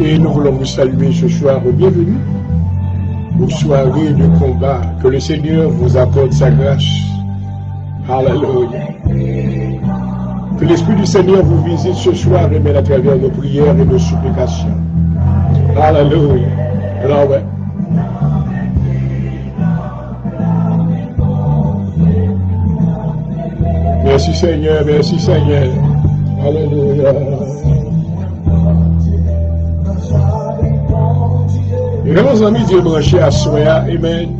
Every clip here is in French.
Et nous voulons vous saluer ce soir. Bienvenue aux soirées de combat. Que le Seigneur vous accorde sa grâce. Alléluia. Que l'Esprit du Seigneur vous visite ce soir et même à travers nos prières et nos supplications. Alléluia. Alors ouais. Merci Seigneur, merci Seigneur. Alléluia. Et nos amis Dieu branché à soi, amen.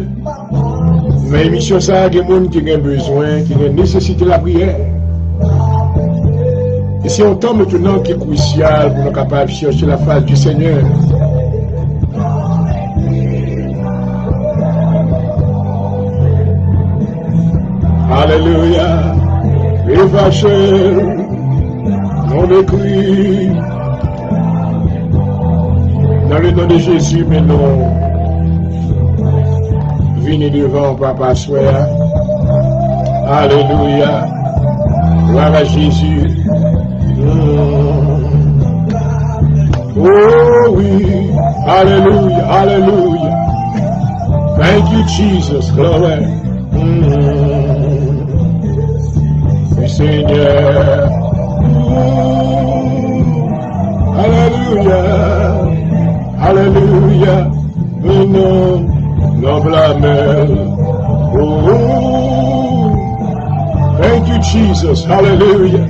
Mais émission ça, il y a des gens qui ont besoin, qui ont nécessité la prière. Et c'est un temps maintenant qui est crucial pour nous capables de chercher la face du Seigneur. Alléluia. Et fâché, non écrit. Dans le nom de Jésus, mais non. Venez devant Papa Soya. Alléluia. Gloire à Jésus. Oh oui. Alléluia. Alléluia. Thank you, Jesus. Glory. Seigneur. Alléluia. Alléluia, non blâmel. Oh, thank you, Jesus. Alléluia.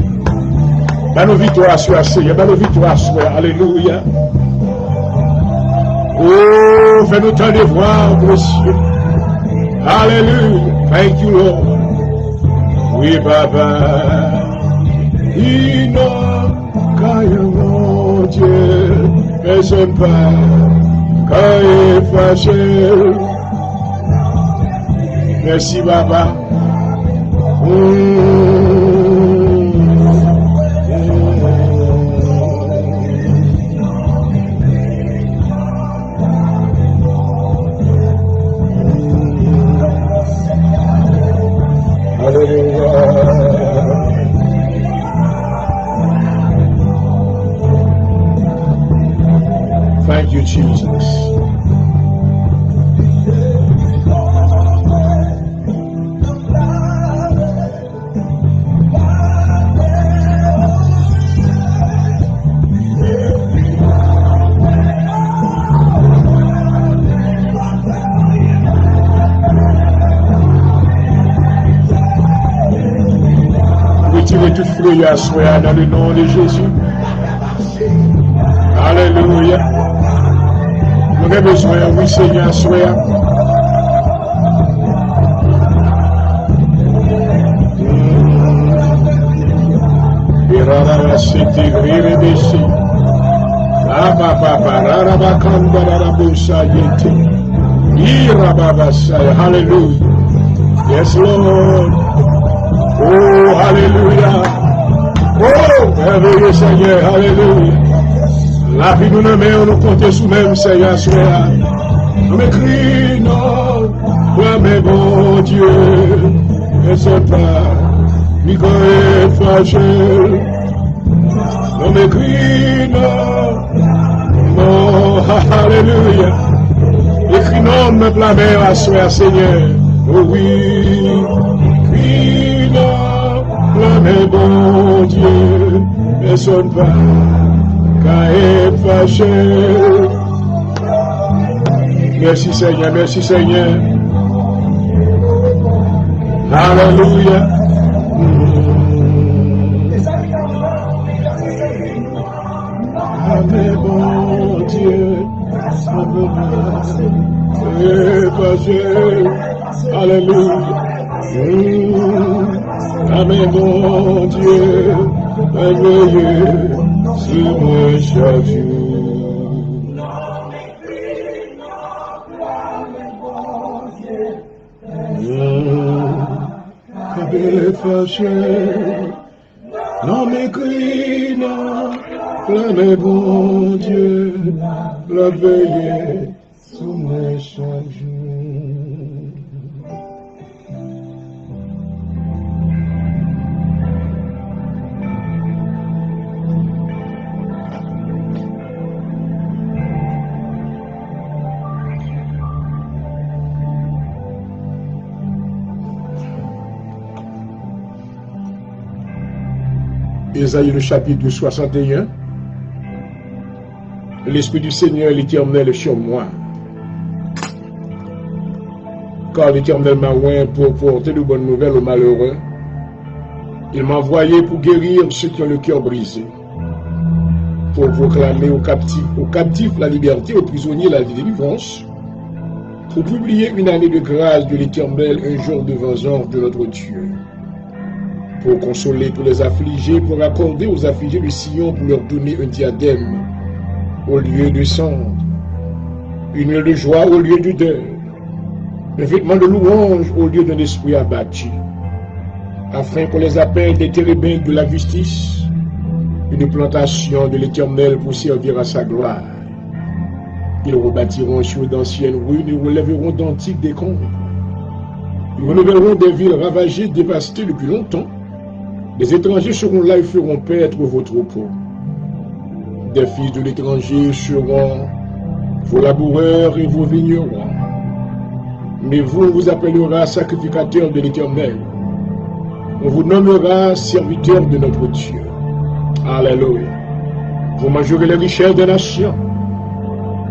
Dans nos victoires, Seigneur, dans nos victoires, alléluia. Oh, fais-nous tant de voir, monsieur. Alléluia. Thank you, Lord. Oui, Papa. Mon Dieu, personne pas quand il est fâché. Merci, Papa. Thank you, Jesus. Retirez toute frayeur à soi dans le nom de Jésus. Alléluia. Nous avons besoin, oui Seigneur, sois. Et rara c'était rire baissé. Ah papa, rara bakanda rara bosa yete. Ira baba saya, hallelujah. Yes Lord. Oh hallelujah. Oh merveilleux Seigneur, hallelujah. La vie nous met, nous comptons sous même Seigneur, soir. Nous m'écris, non, toi, mais bon Dieu, ne sais pas, Nico est fâché. Nous m'écris, non, alléluia. Écris, non, me blâmer à soi, Seigneur. Oh oui, crie, non, blâmer mais bon Dieu, personne pas qu'à être fâché. Merci Seigneur, merci Seigneur. Alléluia. Mais bon Dieu, alléluia. Mais bon Dieu, merveilleux, sur moi chaque jour. Belle fâché, non m'écris, non, mais bon Dieu, la veille sous mes chaque jour. Ésaïe le chapitre 61. L'Esprit du Seigneur l'Éternel est sur moi. Car l'Éternel m'a oint pour porter de bonnes nouvelles aux malheureux. Il m'a envoyé pour guérir ceux qui ont le cœur brisé, pour proclamer aux captifs la liberté, aux prisonniers la délivrance, pour publier une année de grâce de l'Éternel, un jour de vengeance de notre Dieu, pour consoler tous les affligés, pour accorder aux affligés de Sion, pour leur donner un diadème au lieu de cendre, une huile de joie au lieu du deuil, un vêtement de louange au lieu d'un esprit abattu, afin qu'on les appelle des térébintes de la justice, une plantation de l'Éternel pour servir à sa gloire. Ils rebâtiront sur d'anciennes ruines, ils relèveront d'antiques décombres, ils renouvelleront des villes ravagées, dévastées depuis longtemps. Les étrangers seront là et feront paître vos troupeaux. Des fils de l'étranger seront vos laboureurs et vos vignerons. Mais vous, vous appellera sacrificateur de l'Éternel. On vous nommera serviteur de notre Dieu. Alléluia. Vous mangerez les richesses des nations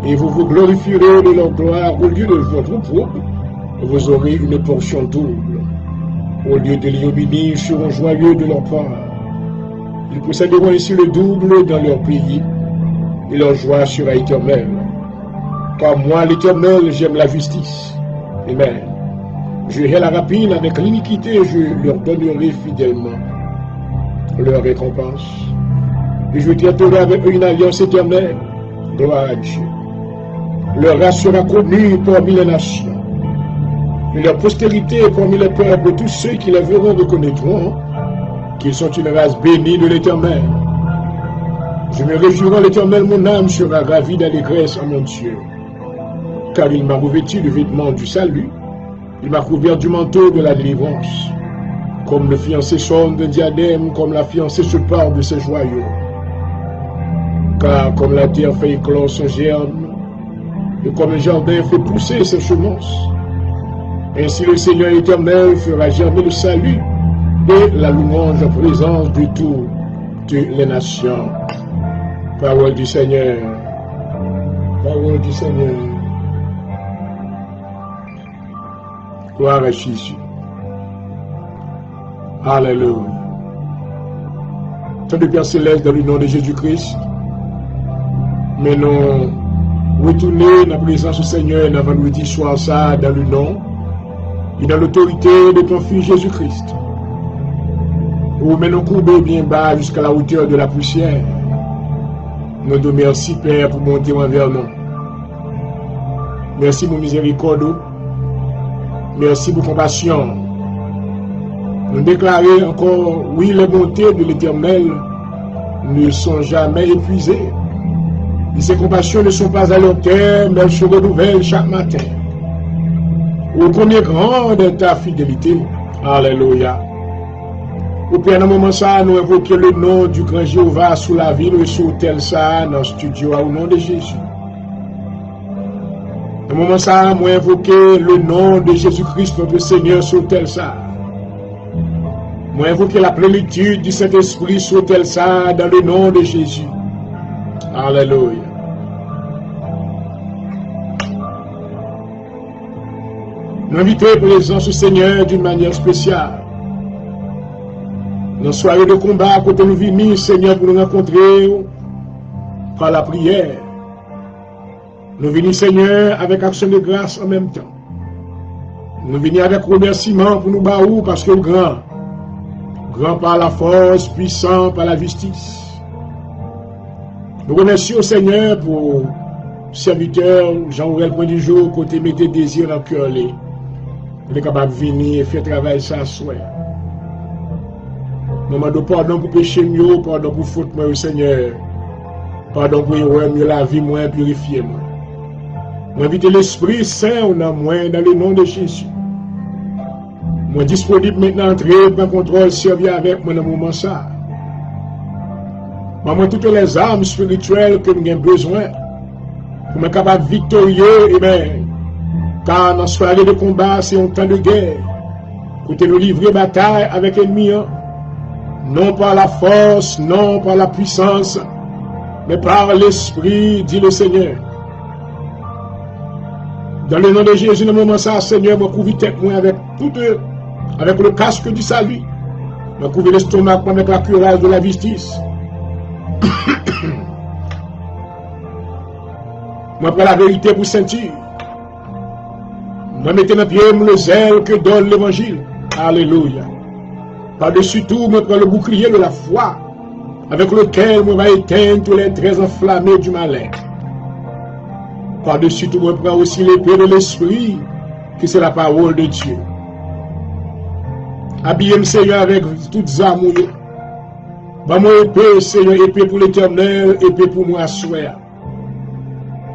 et vous vous glorifierez de leur gloire. Au lieu de votre trouble, vous aurez une portion double. Au lieu de l'ignominie, ils seront joyeux de leur part. Ils posséderont ainsi le double dans leur pays, et leur joie sera éternelle. Car moi, l'Éternel, j'aime la justice. Amen. Je hais la rapine avec l'iniquité, je leur donnerai fidèlement leur récompense. Et je traiterai avec eux une alliance éternelle. Gloire à Dieu. Leur race sera connue parmi les nations. Et leur postérité parmi les peuples, tous ceux qui les verront reconnaîtront qu'ils sont une race bénie de l'Éternel. Je me réjouirai l'Éternel, mon âme sera ravie d'allégresse en mon Dieu. Car il m'a revêtu de vêtements du salut, il m'a couvert du manteau de la délivrance. Comme le fiancé sonne d'un diadème, comme la fiancée se part de ses joyaux. Car comme la terre fait éclore son germe, et comme le jardin fait pousser ses semences, ainsi le Seigneur éternel fera germer le salut et la louange en présence de toutes les nations. Parole du Seigneur. Parole du Seigneur. Gloire à Jésus. Alléluia. Tant de Père Céleste dans le nom de Jésus-Christ, mais nous retournons dans la présence du Seigneur dans vendredi soir ça dans le nom et dans l'autorité de ton Fils Jésus-Christ. Nous menons courbés bien bas jusqu'à la hauteur de la poussière. Nous te remercions, Père, pour monter envers nous. Merci pour miséricorde. Merci pour compassion. Nous déclarons encore, oui, les bontés de l'Éternel ne sont jamais épuisées. Et ses compassions ne sont pas à long terme, mais elles se renouvellent chaque matin. Au premier grand de ta fidélité. Alléluia. Au Père, dans le moment ça, nous invoquons le nom du grand Jéhovah sous la ville et sous l'hôtel ça, dans le studio, au nom de Jésus. Dans le moment ça, nous invoquons le nom de Jésus-Christ, notre Seigneur, sous l'hôtel ça. Moi, invoquer la plénitude du Saint-Esprit sur tel ça dans le nom de Jésus. Alléluia. Nous invitons présence au Seigneur d'une manière spéciale. Dans la soirée de combat, quand nous venons, Seigneur, pour nous rencontrer par la prière. Nous venons, Seigneur, avec action de grâce en même temps. Nous venons avec remerciement pour nous baou parce que grand. Grand par la force, puissant par la justice. Nous remercions, Seigneur, pour serviteur Jean-Aurel Point du Jour, côté mettez désir en cœur. Il est capable de venir et faire travail ça soir. Nous demandons pardon pour péché mieux, pardon pour faute moi, Seigneur. Pardon pour erreur mieux la vie, moi, purifier moi. Nous invitons l'Esprit Saint dans moi, dans le nom de Jésus. Moi disponible maintenant, entrer, prendre contrôle, servir avec moi dans le moment ça. Moi, toutes les armes spirituelles que nous avons besoin pour être capable de victorieux, et bien, car dans la soirée de combat, c'est un temps de guerre. Pour nous livrer bataille avec l'ennemi, non par la force, non par la puissance, mais par l'Esprit, dit le Seigneur. Dans le nom de Jésus, dans le moment ça, Seigneur, me couvre tête moi avec avec le casque du salut. Me couvre l'estomac avec la cuirasse de la justice. Moi prends la vérité pour sentir. Moi mettez dans pied le zèle que donne l'évangile. Alléluia. Par-dessus tout, moi prends le bouclier de la foi, avec lequel moi va éteindre tous les traits enflammés du malin. Par-dessus tout, moi prends aussi l'épée de l'esprit, qui c'est la parole de Dieu. Habillez-moi, Seigneur, avec toutes les armes. Moi épée, Seigneur, épée pour l'éternel, épée pour moi, soir.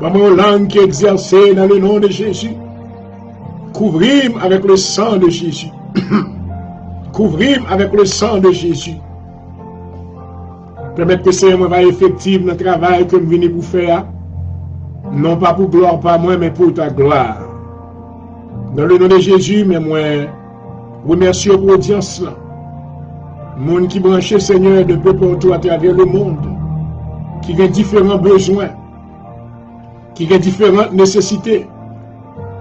Moi langue qui est exercée dans le nom de Jésus. Couvrir avec le sang de Jésus. Couvrir avec le sang de Jésus. Permettre que Seigneur va effectif dans le travail que nous venons pour faire. Non pas pour gloire, pas moi, mais pour ta gloire. Dans le nom de Jésus, mais moi, remercie pour l'audience là. Monde qui branche Seigneur de peu partout à travers le monde. Qui a différents besoins. Qui a différentes nécessités.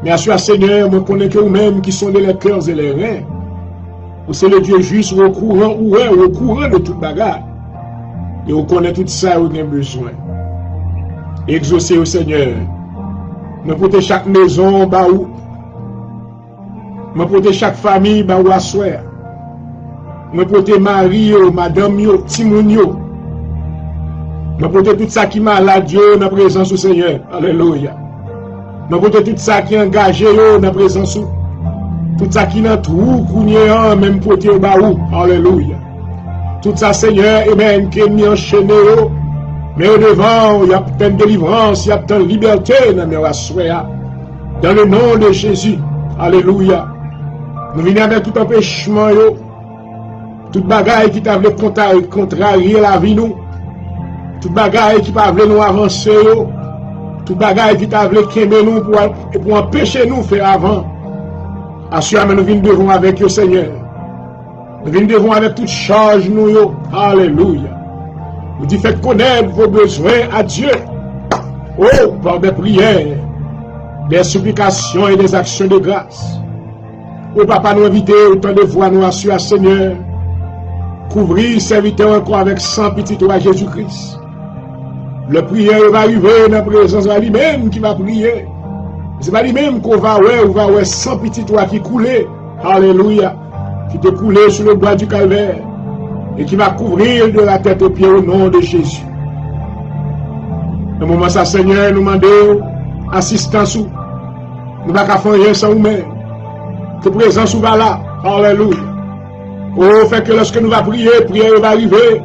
Mais à ce Seigneur, je connais que vous-même qui sont les cœurs et les reins. Vous c'est le Dieu juste au courant de toute bagarre. Et vous connaissez tout ça où vous avez besoin. Exaucez au Seigneur. Me portez chaque maison, baou. Me portez chaque famille, baou à soir. Me portez mari, madame, timoun. Me portez tout ça qui est malade, Dieu, dans la présence du Seigneur. Alléluia. Me portez tout ça qui est engagé, dans la présence du tout ça qui est dans trou, même porté au baou. Alléluia. Tout ça, Seigneur, et même qui est mis enchaîné, mais au devant, il y a plein de délivrance, il y a plein de liberté dans le nom de Jésus. Alléluia. Nous venons avec tout empêchement, toute bagaille qui t'a voulu contrarier la vie, nous. Toute bagaille qui t'a voulu nous avancer, toute bagaille qui t'a voulu quémer nous pour empêcher nous de faire avant. Assurément, nous venons devant avec le Seigneur. Nous venons devant avec toute charge, nous. Alléluia. Vous dites, faites connaître vos besoins à Dieu. Oh, par des prières, des supplications et des actions de grâce. Oh, Papa, nous inviter autant de voix, nous assurer, Seigneur. Couvrir, serviteur encore avec 100 petits toits à Jésus-Christ. Le prière va arriver dans la présence de lui-même qui va prier. C'est pas lui-même qu'on va voir 100 petits toits qui coulaient. Alléluia. Qui te coulaient sur le bois du calvaire. Et qui va couvrir de la tête aux pieds au nom de Jésus. Dans le moment ça, Seigneur, nous demandons assistance. Nous ne pouvons pas faire rien sans nous-mêmes. Que présence va là. Alléluia. Oh, fait que lorsque nous allons prier, prière va arriver.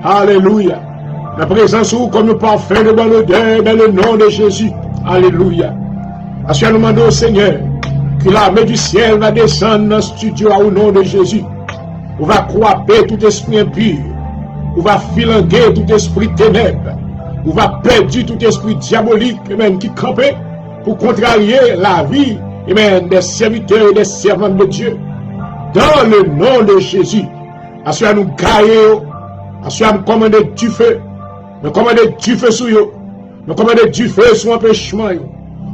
Alléluia. La présence ou comme le parfum de bonne odeur dans le nom de Jésus. Alléluia. Parce que nous demandons au Seigneur que l'armée du ciel va descendre dans le studio au nom de Jésus. On va croiper tout esprit impur. On va filanguer tout esprit ténèbres. On va perdre tout esprit diabolique même qui campait pour contrarier la vie des serviteurs et des servantes de Dieu. Dans le nom de Jésus, Assoya nous gailler, assoya nous commander du feu. Nous commander du feu sur eux. Nous commander du feu sur empêchement.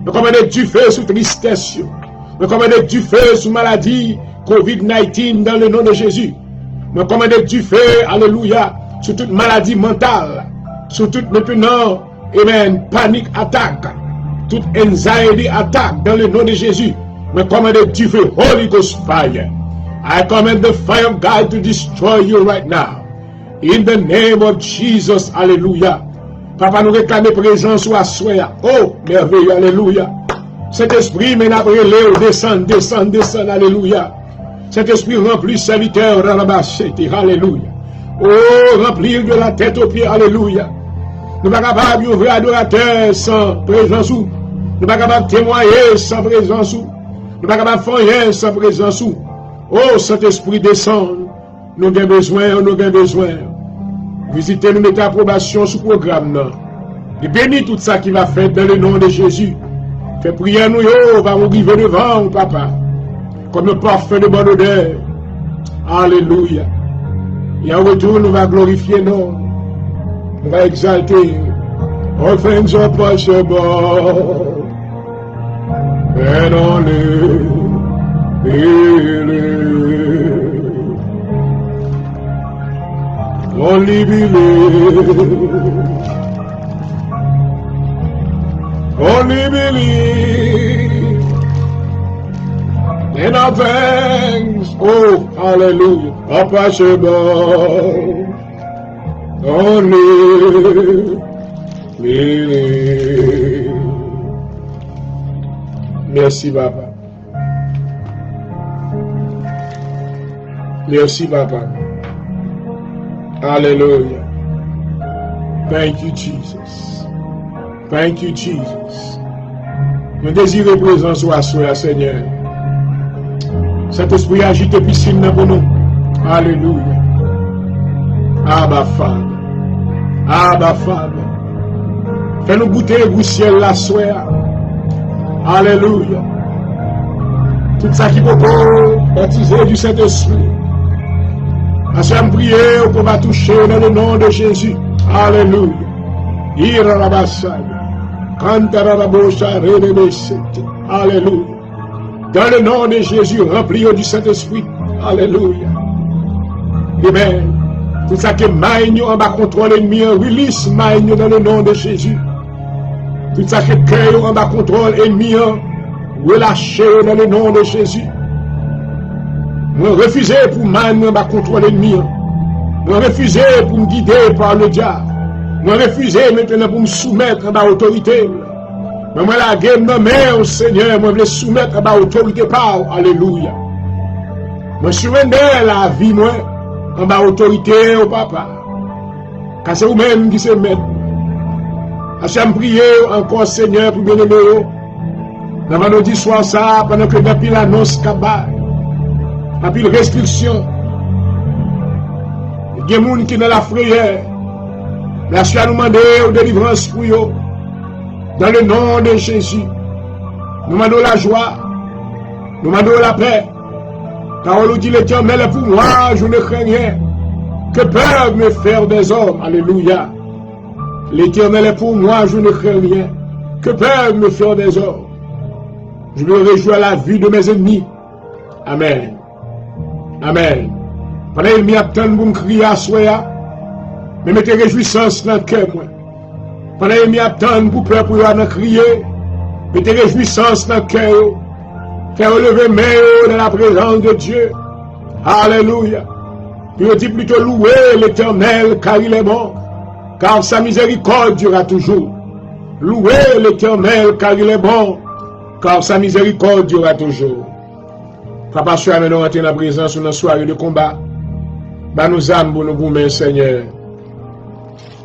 Nous commander du feu sur tristesse. Nous commander du feu sur maladie, COVID-19 dans le nom de Jésus. Nous commander du feu, alléluia, sur toute maladie mentale, sur toute maintenant, amen, panique attaque, toute anxiety attaque dans le nom de Jésus. Nous commander du feu, Holy Ghost fire. I command the fire of God to destroy you right now. In the name of Jesus, alléluia. Papa, nous réclamons présence ou assoya. Oh, merveilleux, alléluia. Cet esprit, mais après l'air, descend, alléluia. Cet esprit remplit serviteur, alléluia. Oh, remplir de la tête aux pieds, alléluia. Nous ne sommes pas capables d'ouvrir adorateur sans présence ou. Nous ne sommes pas capables de témoigner sans présence ou. Nous ne sommes pas capables de faire rien sans présence ou. Oh, Saint-Esprit descend. Nous avons besoin. Visitez-nous, mettez approbation sur le programme. Et bénis tout ça qui va faire dans le nom de Jésus. Fais prier nous, va nous arriver devant, papa. Comme le parfum de bonne odeur. Alléluia. Et en retour, nous va glorifier nous. Nous va exalter. All things are possible. And only believe. Only believe. Only believe. And our thanks, oh, hallelujah, are possible. Only believe. Merci, Papa. Merci, Papa. Hallelujah. Thank you, Jesus. Thank you, Jesus. Nous désirons présence ou assoya, Seigneur. Cet esprit agite piscine pour nous. Alléluia. Abba Father. Abba Father. Fais-nous goûter au ciel la soya. Alléluia. Tout ça qui peut baptiser du Saint-Esprit. Assoya prier qu'on va toucher dans le nom de Jésus. Alléluia. Ira la bassade. Cantara la boucha, alléluia. Dans le nom de Jésus, rempli du Saint-Esprit. Alléluia. Amen. Tout ça qui magne en bas contrôle ennemi, release magne dans le nom de Jésus. Tout ça qui cœur en bas contrôle ennemi, relâché dans le nom de Jésus. Nous refusons pour magne en bas contrôle ennemi. Nous refusons pour me guider par le diable. Nous refusons maintenant pour me soumettre à l'autorité. Mais moi, la guerre me met au Seigneur, moi, je veux soumettre à l'autorité par. Alléluia. Je surrender la vie, moi, en bas autorité au papa. Car c'est vous-même qui se met. Hachem prier encore, Seigneur, pour bien-aimer. Dans vendredi soir, ça, pendant que depuis l'annonce cabane, depuis la restriction, il y a des gens qui sont dans la frayeur. La suite à nous demander aux délivrances pour eux. Dans le nom de Jésus. Nous demandons la joie. Nous demandons la paix. Car on nous dit l'Éternel est pour moi, je ne crains rien. Que peuvent me faire des hommes? Alléluia. L'Éternel est pour moi, je ne crains rien. Que peuvent me faire des hommes? Je me réjouis à la vue de mes ennemis. Amen. Amen. Pendant qu'il m'y attend pour me crier à soi, mais mettez réjouissance dans le cœur, moi. Pendant qu'il m'y attend pour peur pour y crier, mettez réjouissance dans le cœur. Faire relever mes dans la présence de Dieu. Alléluia. Puis on dit plutôt louer l'Éternel car il est bon. Car sa miséricorde durera toujours. Louer l'Éternel car il est bon. Car sa miséricorde durera toujours. Papa, sois maintenant rentré dans la présence de notre soirée de combat. Bah nous âmes pour nous gourmer, Seigneur.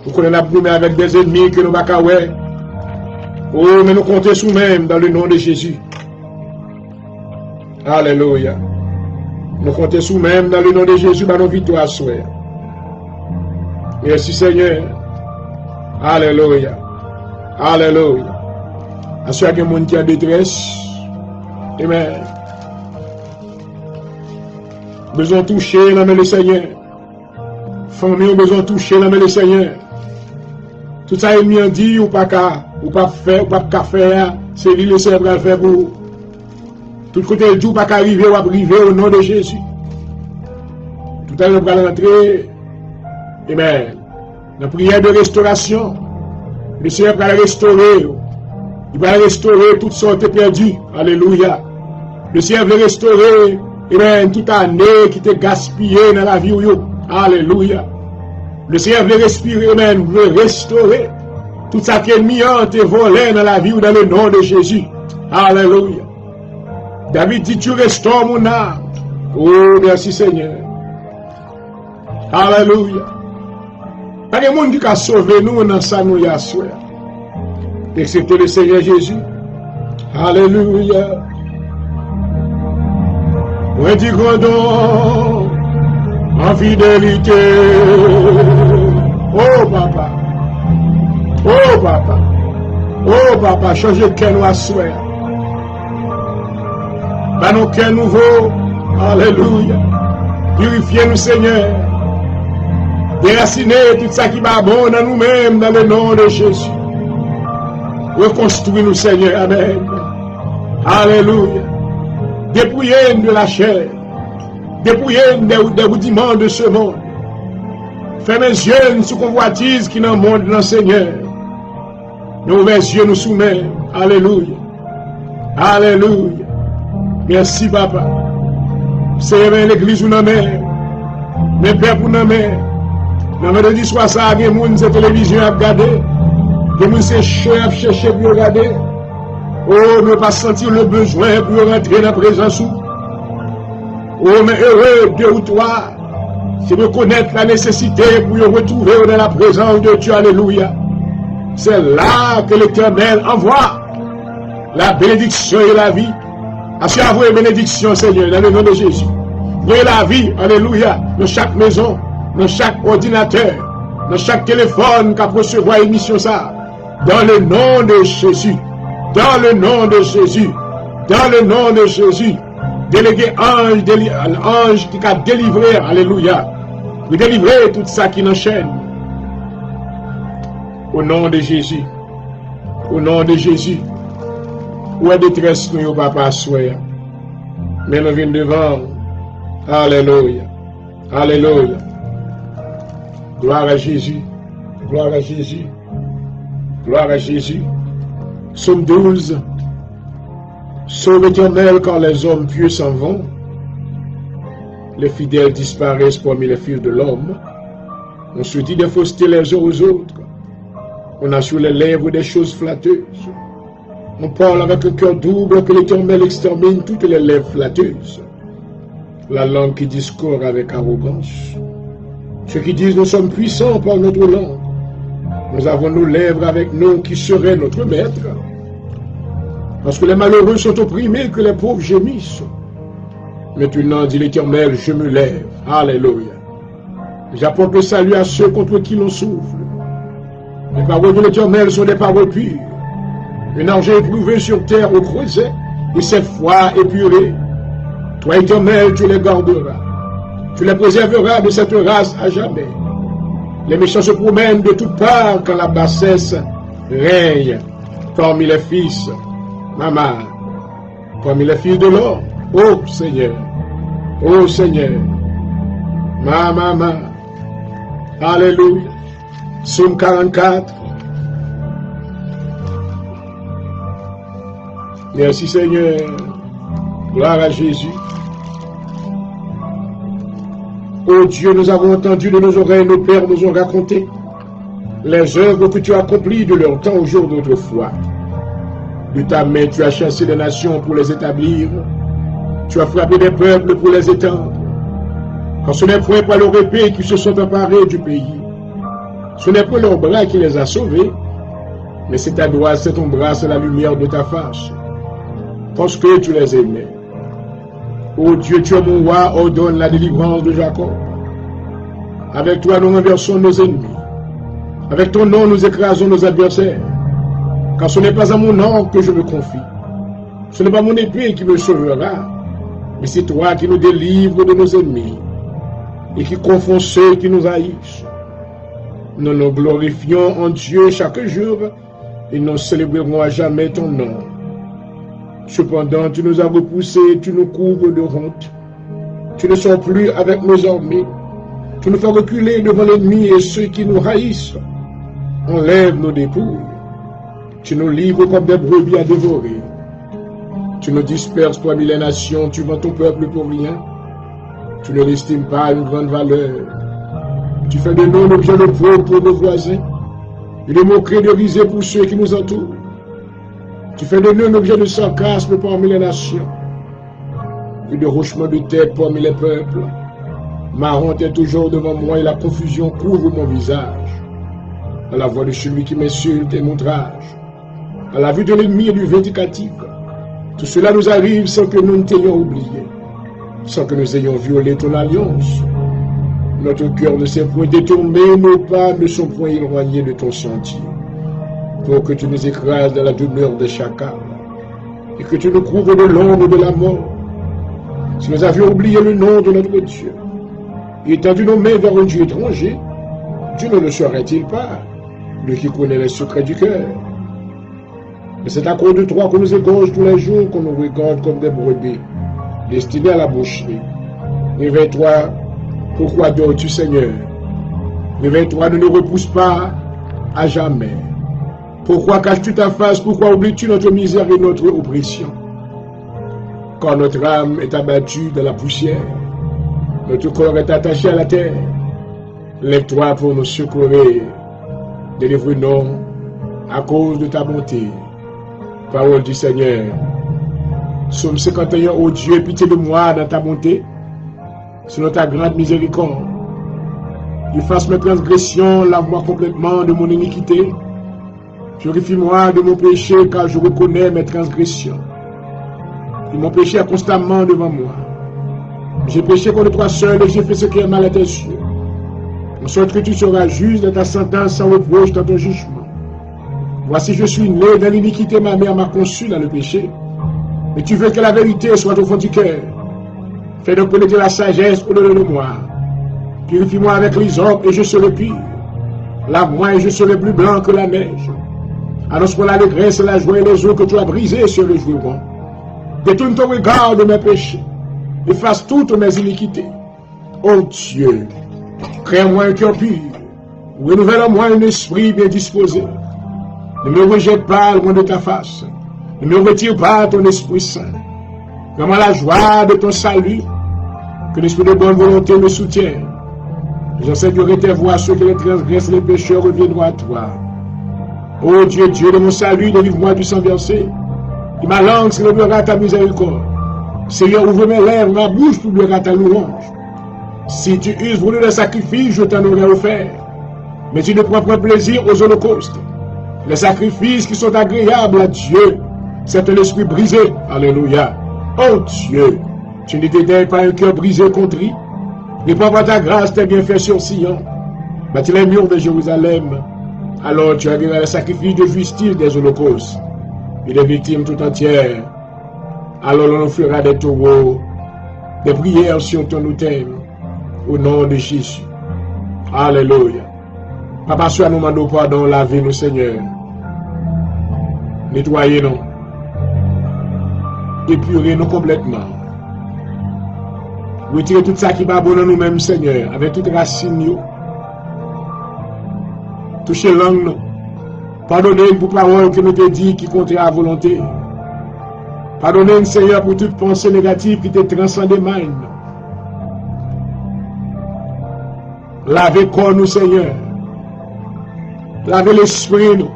Nous connaissons gourmer avec des ennemis que nous ne pouvons pas. Oh, mais nous comptons sous même dans le nom de Jésus. Alléluia. Nous comptons sous même dans le nom de Jésus, bah nos victoires soient. Merci Seigneur. Alléluia. Alléluia. À ceux qui ont qui en détresse. Amen. Besoin de toucher dans le Seigneur. famille ont besoin de toucher la main du Seigneur. Tout ça, il m'a dit, ou pas qu'à faire, c'est lui le Seigneur va faire pour vous. Tout côté du pas qu'à arriver ou arriver au nom de Jésus. Tout à l'heure, on va rentrer, amen, la prière de restauration. Le Seigneur va restaurer. Il va restaurer toutes sortes perdues. Alléluia. Le Seigneur veut restaurer, amen, toute année qui t'est gaspillée dans la vie. Alléluia. Le Seigneur veut respirer, amen, veut restaurer tout ça qui est mis en te volé dans la vie ou dans le nom de Jésus. Alléluia. David dit, tu restaures mon âme. Oh, merci Seigneur. Alléluia. Il y a des gens qui ont sauvé nous dans ça, nous, Yahshua. Excepté le Seigneur Jésus. Alléluia. On dit grandon en fidélité. Oh, papa. Oh, papa. Oh, papa, change de cœur nous à souhait. Par nos cœurs nouveaux. Alléluia. Purifiez-nous, Seigneur. Déraciner tout ça qui va bon dans nous-mêmes, dans le nom de Jésus. Reconstruis-nous, Seigneur. Amen. Alléluia. Dépouillez-nous de la chair. Dépouillez-nous des rudiments de ce monde. Fermez les yeux sous convoitise qui dans le monde, dans le Seigneur. Nous ouvrons les yeux, nous soumettons. Alléluia. Alléluia. Merci, papa. Seigneur, l'église ou non, mes pères pour nos mères. Dans le vendredi soir, ça a des gens qui télévision à regarder. Des gens qui cherchent pour regarder. Oh, ne pas sentir le besoin pour rentrer dans la présence. Oh, mais heureux, deux ou trois, c'est de connaître la nécessité pour retrouver dans la présence de Dieu. Alléluia. C'est là que l'Éternel envoie la bénédiction et la vie. Assurez-vous la bénédiction, Seigneur, dans le nom de Jésus. Voyez la vie, alléluia, dans chaque maison, dans chaque ordinateur, dans chaque téléphone qui recevoir émission ça. Dans le nom de Jésus. Dans le nom de Jésus. Dans le nom de Jésus. Délégué ange qui a délivré, alléluia. Vous délivrez tout ça qui nous enchaîne. Au nom de Jésus. Au nom de Jésus. Où est détresse nous, papa, soya. Mais nous venons devant. Alléluia. Alléluia. Gloire à Jésus. Gloire à Jésus. Gloire à Jésus. Psaume 12. Sauve l'Éternel quand les hommes pieux s'en vont. Les fidèles disparaissent parmi les fils de l'homme. On se dit des faussetés les uns aux autres. On a sur les lèvres des choses flatteuses. On parle avec le cœur double que l'Éternel extermine toutes les lèvres flatteuses. La langue qui discourt avec arrogance. Ceux qui disent nous sommes puissants par notre langue. Nous avons nos lèvres avec nous qui seraient notre maître. Parce que les malheureux sont opprimés, que les pauvres gémissent. Maintenant, dit l'Éternel, je me lève. Alléluia. J'apporte le salut à ceux contre qui l'on souffle. Les paroles de l'Éternel sont des paroles pures. Un argent éprouvé sur terre au creuset, et cette foi épurée. Toi, Éternel, tu les garderas. Tu les préserveras de cette race à jamais. Les méchants se promènent de toutes parts quand la bassesse règne parmi les fils. Maman, parmi les fils de l'homme. Oh Seigneur, oh Seigneur. Maman, alléluia. Psaume 44. Merci Seigneur. Gloire à Jésus. Oh Dieu, nous avons entendu de nos oreilles, nos pères nous ont raconté les œuvres que tu as accomplies de leur temps au jour d'autrefois. De ta main, tu as chassé les nations pour les établir. Tu as frappé des peuples pour les étendre. Car ce n'est point par leur épée qui se sont emparés du pays. Ce n'est pas leur bras qui les a sauvés, mais c'est ta droite, c'est ton bras, c'est la lumière de ta face. Parce que tu les aimais. Ô Dieu, tu es mon roi, ordonne la délivrance de Jacob. Avec toi, nous renversons nos ennemis. Avec ton nom, nous écrasons nos adversaires. Car ce n'est pas à mon nom que je me confie. Ce n'est pas mon épée qui me sauvera, mais c'est toi qui nous délivres de nos ennemis. et qui confond ceux qui nous haïssent. Nous nous glorifions en Dieu chaque jour et nous célébrerons à jamais ton nom. Cependant, tu nous as repoussés, tu nous couvres de honte. Tu ne sors plus avec nos armées. Tu nous fais reculer devant l'ennemi et ceux qui nous haïssent. Enlève nos dépouilles. Tu nous livres comme des brebis à dévorer. Tu nous disperses parmi les nations, tu vends ton peuple pour rien. Tu ne l'estimes pas une grande valeur. Tu fais de nous un objet de pauvre pour nos voisins, et de moquerie de risée pour ceux qui nous entourent. Tu fais de nous un objet de sarcasme parmi les nations, et de hochement de tête parmi les peuples. Ma honte est toujours devant moi et la confusion couvre mon visage. À la voix de celui qui m'insulte et m'outrage, à la vue de l'ennemi et du vindicatif, tout cela nous arrive sans que nous ne t'ayons oublié, sans que nous ayons violé ton alliance. Notre cœur ne s'est point détourné, nos pas ne sont point éloignés de ton sentier, pour que tu nous écrases dans la demeure des chacals, et que tu nous couvres de l'ombre de la mort. Si nous avions oublié le nom de notre Dieu, et étendu nos mains vers un Dieu étranger, Dieu ne le saurait-il pas, lui qui connaît les secrets du cœur? Mais c'est à cause de toi qu'on nous égorge tous les jours, qu'on nous regarde comme des brebis, destinés à la boucherie. Réveille-toi, pourquoi dors-tu, Seigneur? Réveille-toi, ne nous repousse pas à jamais. Pourquoi caches-tu ta face? Pourquoi oublies-tu notre misère et notre oppression? Quand notre âme est abattue dans la poussière, notre corps est attaché à la terre, lève-toi pour nous secourir. Délivre-nous à cause de ta bonté. Parole du Seigneur. Psaume 51, ô Dieu, pitié de moi dans ta bonté, selon ta grande miséricorde. Efface mes transgressions, lave-moi complètement de mon iniquité. Purifie-moi de mon péché, car je reconnais mes transgressions. Et mon péché est constamment devant moi. J'ai péché contre toi seul et j'ai fait ce qui est mal à tes yeux. En sorte que tu seras juste dans ta sentence sans reproche dans ton jugement. Voici, je suis né dans l'iniquité, ma mère m'a conçu dans le péché. Mais tu veux que la vérité soit au fond du cœur. Fais donc pénétrer la sagesse au-delà de moi. Purifie-moi avec l'hysope et je serai pur. Lave-moi et je serai plus blanc que la neige. Annonce-moi l'allégresse et la joie et les eaux que tu as brisées sur le jouiront. Détourne ton regard de mes péchés. Efface toutes mes iniquités. Ô Dieu, crée-moi un cœur pur. Renouvelle en moi un esprit bien disposé. Ne me rejette pas loin de ta face. Ne me retire pas ton Esprit Saint. Fais-moi la joie de ton salut. Que l'esprit de bonne volonté me soutienne. J'enseignerai tes voies, ceux qui les transgressent, les pécheurs reviendront à toi. Ô Dieu, Dieu de mon salut, délivre-moi du sang versé. Et ma langue célébrera ta miséricorde. Seigneur, ouvre mes lèvres, ma bouche publiera ta louange. Si tu uses voulu le sacrifice, je t'en aurais offert. Mais tu ne prends pas plaisir aux holocaustes. Les sacrifices qui sont agréables à Dieu, c'est un esprit brisé. Alléluia. Oh Dieu, tu ne dédaignes pas un cœur brisé contrit. Répands par ta grâce tes bienfaits sur Sion. Bâtis les murs de Jérusalem. Alors tu agréeras les sacrifices de justice des holocaustes et des victimes tout entières. Alors l'on fera des taureaux, des prières sur ton autel, au nom de Jésus. Alléluia. Papa, sois nous demandons pardon, lavez-nous, Seigneur. Nettoyez-nous. Épurez-nous complètement. Retirez tout ça qui va bon dans nous-mêmes, Seigneur, avec toute racine. Touchez langue, nous. Pardonnez-nous pour parole que nous te dit qui contraire à la volonté. Pardonnez-nous, Seigneur, pour toute pensée négative qui te transcende mal. Lavez corps nous, Seigneur. Lavez l'esprit, nous.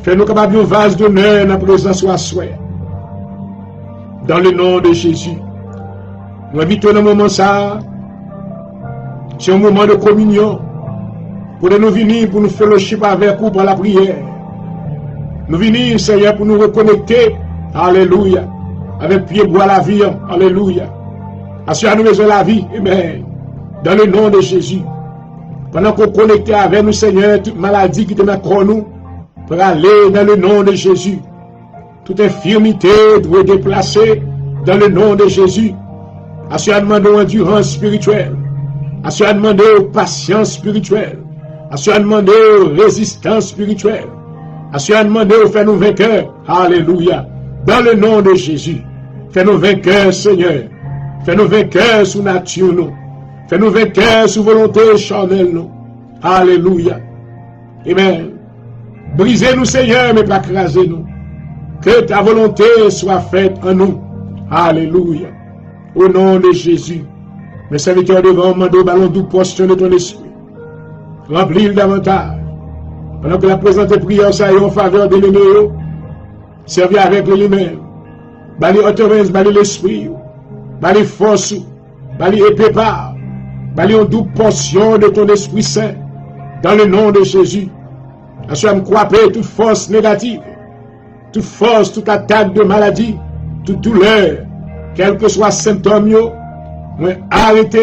Fais-nous capables de vase d'honneur dans la présence à soi. Dans le nom de Jésus. Nous invitons dans moment ça. C'est un moment de communion. Pour nous venir, pour nous fellowship avec vous par la prière. Nous venir, Seigneur, pour nous reconnecter. Alléluia. Avec pied bois la vie. Alléluia. Assure-nous besoin la vie. Amen. Dans le nom de Jésus. Pendant qu'on connecte avec nous, Seigneur, toute maladie qui te met contre nous, pour aller dans le nom de Jésus. Toute infirmité doit être déplacée dans le nom de Jésus. Assurément de endurance spirituelle. Assurément de patience spirituelle. Assurément de résistance spirituelle. Assurément de faire nous vainqueurs. Alléluia. Dans le nom de Jésus. Fais-nous vainqueurs, Seigneur. Fais-nous vainqueurs sous nature, nous. Fais-nous vainqueurs sous volonté charnelle, nous. Alléluia. Amen. Brisez-nous, Seigneur, mais pas crasez-nous. Que ta volonté soit faite en nous. Alléluia. Au nom de Jésus. Mes serviteurs devant demander ballon d'où portion de ton esprit. Remplis-le davantage. Pendant que la présente prière ça en faveur de l'ennemi, servir avec lui-même. Bali autorité, bali l'esprit, bali force, bali épée par, bali une double portion de ton Esprit Saint. Dans le nom de Jésus. Assurément croiser toute force négative, toute force, toute attaque de maladie, toute douleur, quel que soit symptôme, moi arrêté,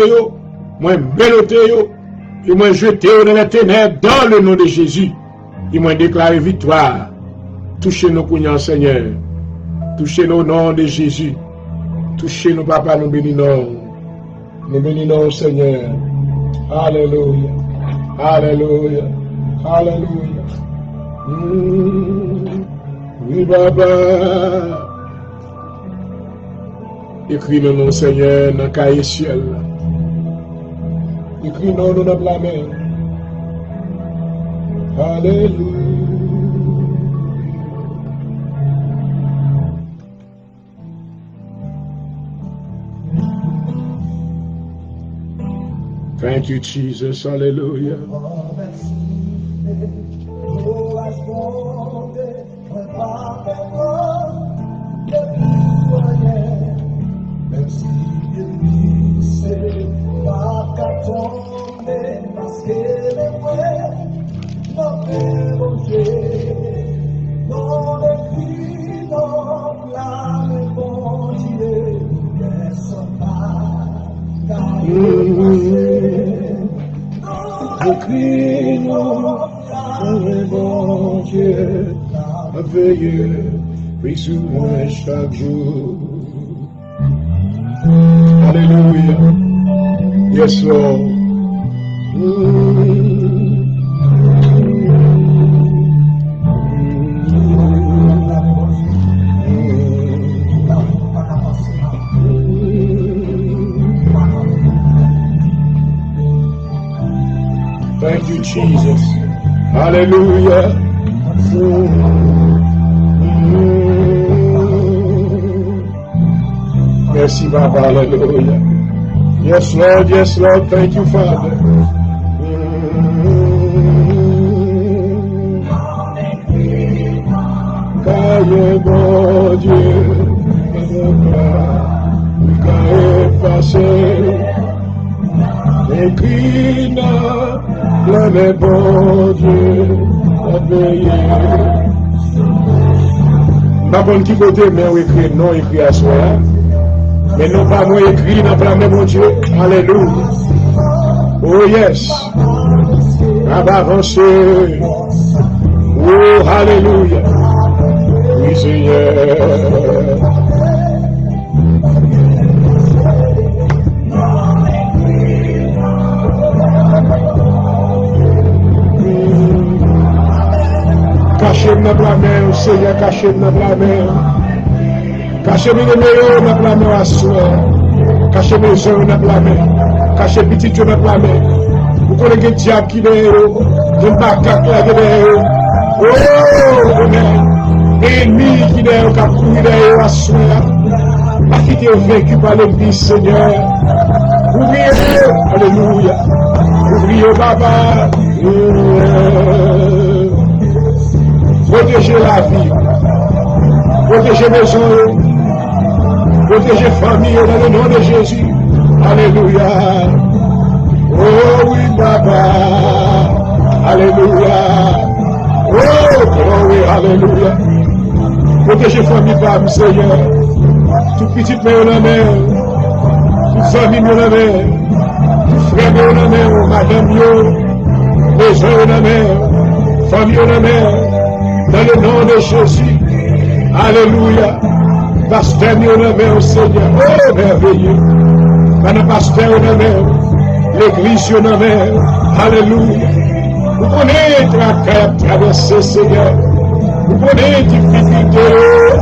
moi méloté, et moi jeté dans les ténèbres dans le nom de Jésus. Et moi déclaré victoire. Touchez-nous, Seigneur Seigneur. Touchez-nous au nom de Jésus. Touchez-nous, Papa, nous bénissons. Nous bénissons, Seigneur. Alléluia. Alléluia. Alléluia. Oui, Papa. Écris-nous, mon Seigneur, dans le cahier ciel. Écris-nous dans la main. Alléluia. Thank you, Jesus. Hallelujah. Bon Dieu, merveilleux, prie sur moi chaque jour. Alléluia. Yes, Lord. Thank you, Jesus. Hallelujah. Merci, Papa. Hallelujah. Yes, Lord. Yes, Lord. Thank you, Father. Cahier, bon Dieu, cahier passé, écrit dans le bon Dieu, merveilleux. Pas bon qui côté, mais écrit, non écrit à soi. Mais non pas moi écrit dans le plan, mon Dieu. Alléluia. Oh yes. On va avancer. Oh, alléluia. Oui, Seigneur. Cachez-moi dans la main, Seigneur, cachez-moi dans la main. Cachez-moi dans la main à soi. Cachez-moi dans la main. Cachez petit Dieu dans la main. Vous connaissez le diable qui est là. Je ne pas capter là. Oh, amen. Ennemi qui est là, qui a couru derrière à soi. Pas qui est vaincu par l'Église, Seigneur. Oubliez, alléluia. Oubliez, Papa. Protégez la vie, protégez maison, protégez famille dans le nom de Jésus. Alléluia. Oh oui, Papa. Alléluia. Oh, glory, alléluia. Protégez famille, Papa, Seigneur. Toute petite main en mer, toute famille en mer, tout frère en mer, madame yo, maison en mer, famille en mer. Dans le nom de Jésus. Alléluia. Pasteur, nous remercions au Seigneur. Oh, merveilleux. Pendant pasteur au nom, l'église au nom, alléluia. Vous connaissez la traversée, Seigneur. Vous connaissez difficulté,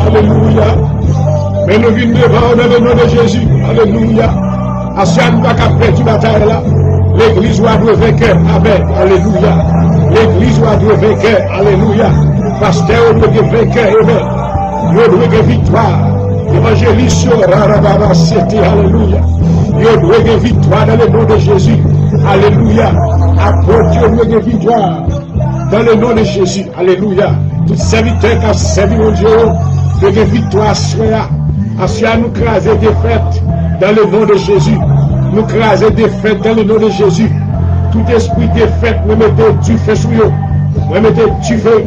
alléluia. Mais nous venons devant dans le nom de Jésus, alléluia. Asian va perdre la bataille là. L'église doit vaincre, amen, alléluia. L'église doit vaincre, alléluia. Pasteur doit vaincre, amen. Yo doit victoire. Évangéliste, rarababa, c'était, alléluia. Yo doit victoire dans le nom de Jésus, alléluia. Apôtre, Dieu doit victoire dans le nom de Jésus, alléluia. Tout serviteur qui a servi mon Dieu, doit victoire, soya. Asya nous craser des fêtes dans le nom de Jésus. Nous craser des fêtes dans le nom de Jésus. Tout esprit de fête, nous mettez du feu sur eux. Nous mettez du feu.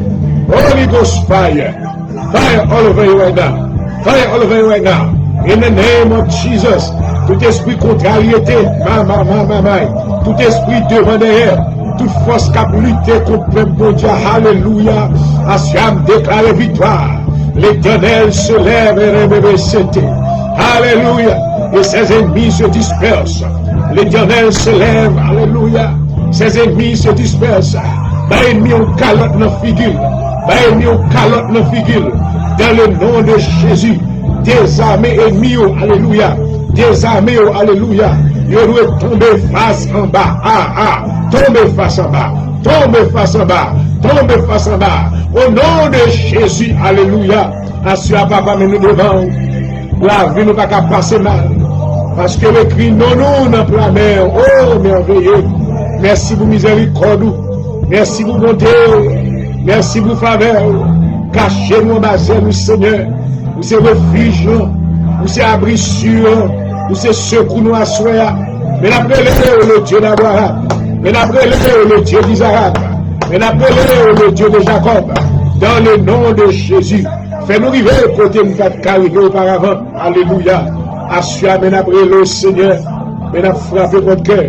Holy Ghost fire. Fire all over you right now. Fire all over you right now. In the name of Jesus. Tout esprit contrariété. Tout esprit devant derrière. Toute force qui a lutté contre le bon Dieu. Alléluia. Asiam déclare victoire. L'Éternel se lève et réveille c'était. Alléluia. Et ses ennemis se dispersent. L'Éternel se lève. Alléluia. Ses ennemis se dispersent. Bah ennemi on calotte nos figures. Bah ennemi on calotte nos figures. Dans le nom de Jésus. Désarmez ennemis. Alléluia. Désarmez. Alléluia. Ils doivent tomber face en bas. Tomber face en bas. Tomber face en bas. Tomber face en bas. Au nom de Jésus, alléluia. Assure papa, mais nous devant. La vie nous pas qu'à passer mal. Parce que le cri non, non, dans la mer. Oh, merveilleux. Merci pour miséricorde. Merci pour bonté. Merci pour faveur. Cachez-nous en bas, nous, Seigneur. Vous c'est refuge, vous c'est abri sûr, vous c'est secours nous à soi. Mais après le Dieu d'Abraham. Mais après le Dieu d'Isaac. Mais après le Dieu de Jacob. Dans le nom de Jésus. Fais-nous arriver côté nous carrivé auparavant. Alléluia. Assure, mais après le Seigneur. Mais n'a frappé votre cœur.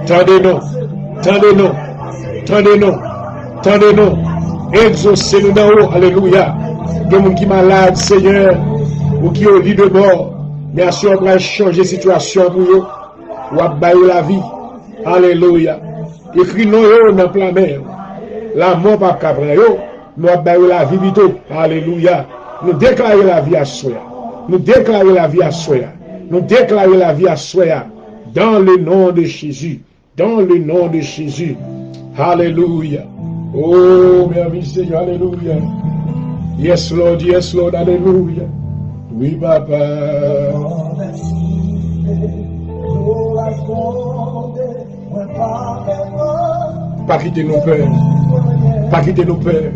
Tendez-nous. Tendez-nous. Tendez-nous. Tendez-nous. Exaucez-nous d'en haut. Alléluia. De monde qui est malade, Seigneur. Ou qui est au lit de mort. Bien sûr, on va changer la situation pour eux. Ou à bailler la vie. Alléluia. Écrit non dans la mer. La mort pas capable. Nous avons la vie vite. Alléluia. Nous déclarons la vie à soi. Nous déclarons la vie à soi. Nous déclarons la vie à soi. Dans le nom de Jésus. Dans le nom de Jésus. Alléluia. Oh, merveilleux Seigneur. Alléluia. Yes, Lord. Yes, Lord. Alléluia. Oui, Papa. Pas quitter nos pères. Pas quitter nos pères.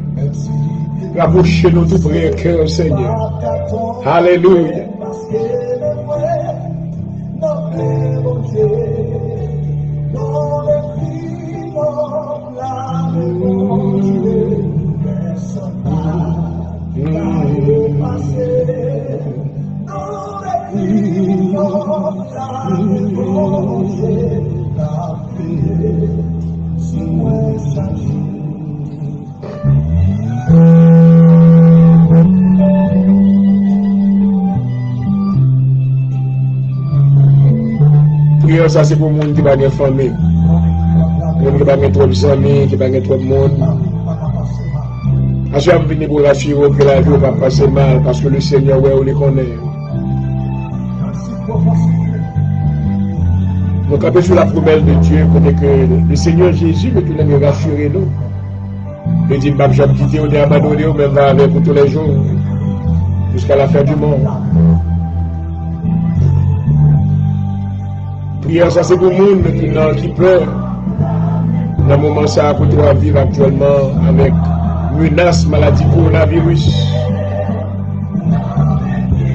Rapprochez-nous tout près du cœur, Seigneur. Alléluia. Prière, ça c'est pour le monde qui n'a pas de famille. Le monde qui n'a pas trop de amis, qui n'a pas trop de monde. À chaque fois, venir pour rassurer que la vie ne va pas passer mal parce que le Seigneur, ouais, on les connaît. Donc, après, sur la promesse de Dieu, connaît que le Seigneur Jésus veut tout nous rassurer nous. Il dit, je vais quitter, on est abandonné, on va avec vous tous les jours, jusqu'à la fin du monde. Prière, ça c'est pour le monde qui pleure. Dans le moment, ça pour toi vivre actuellement avec menace, maladie, coronavirus.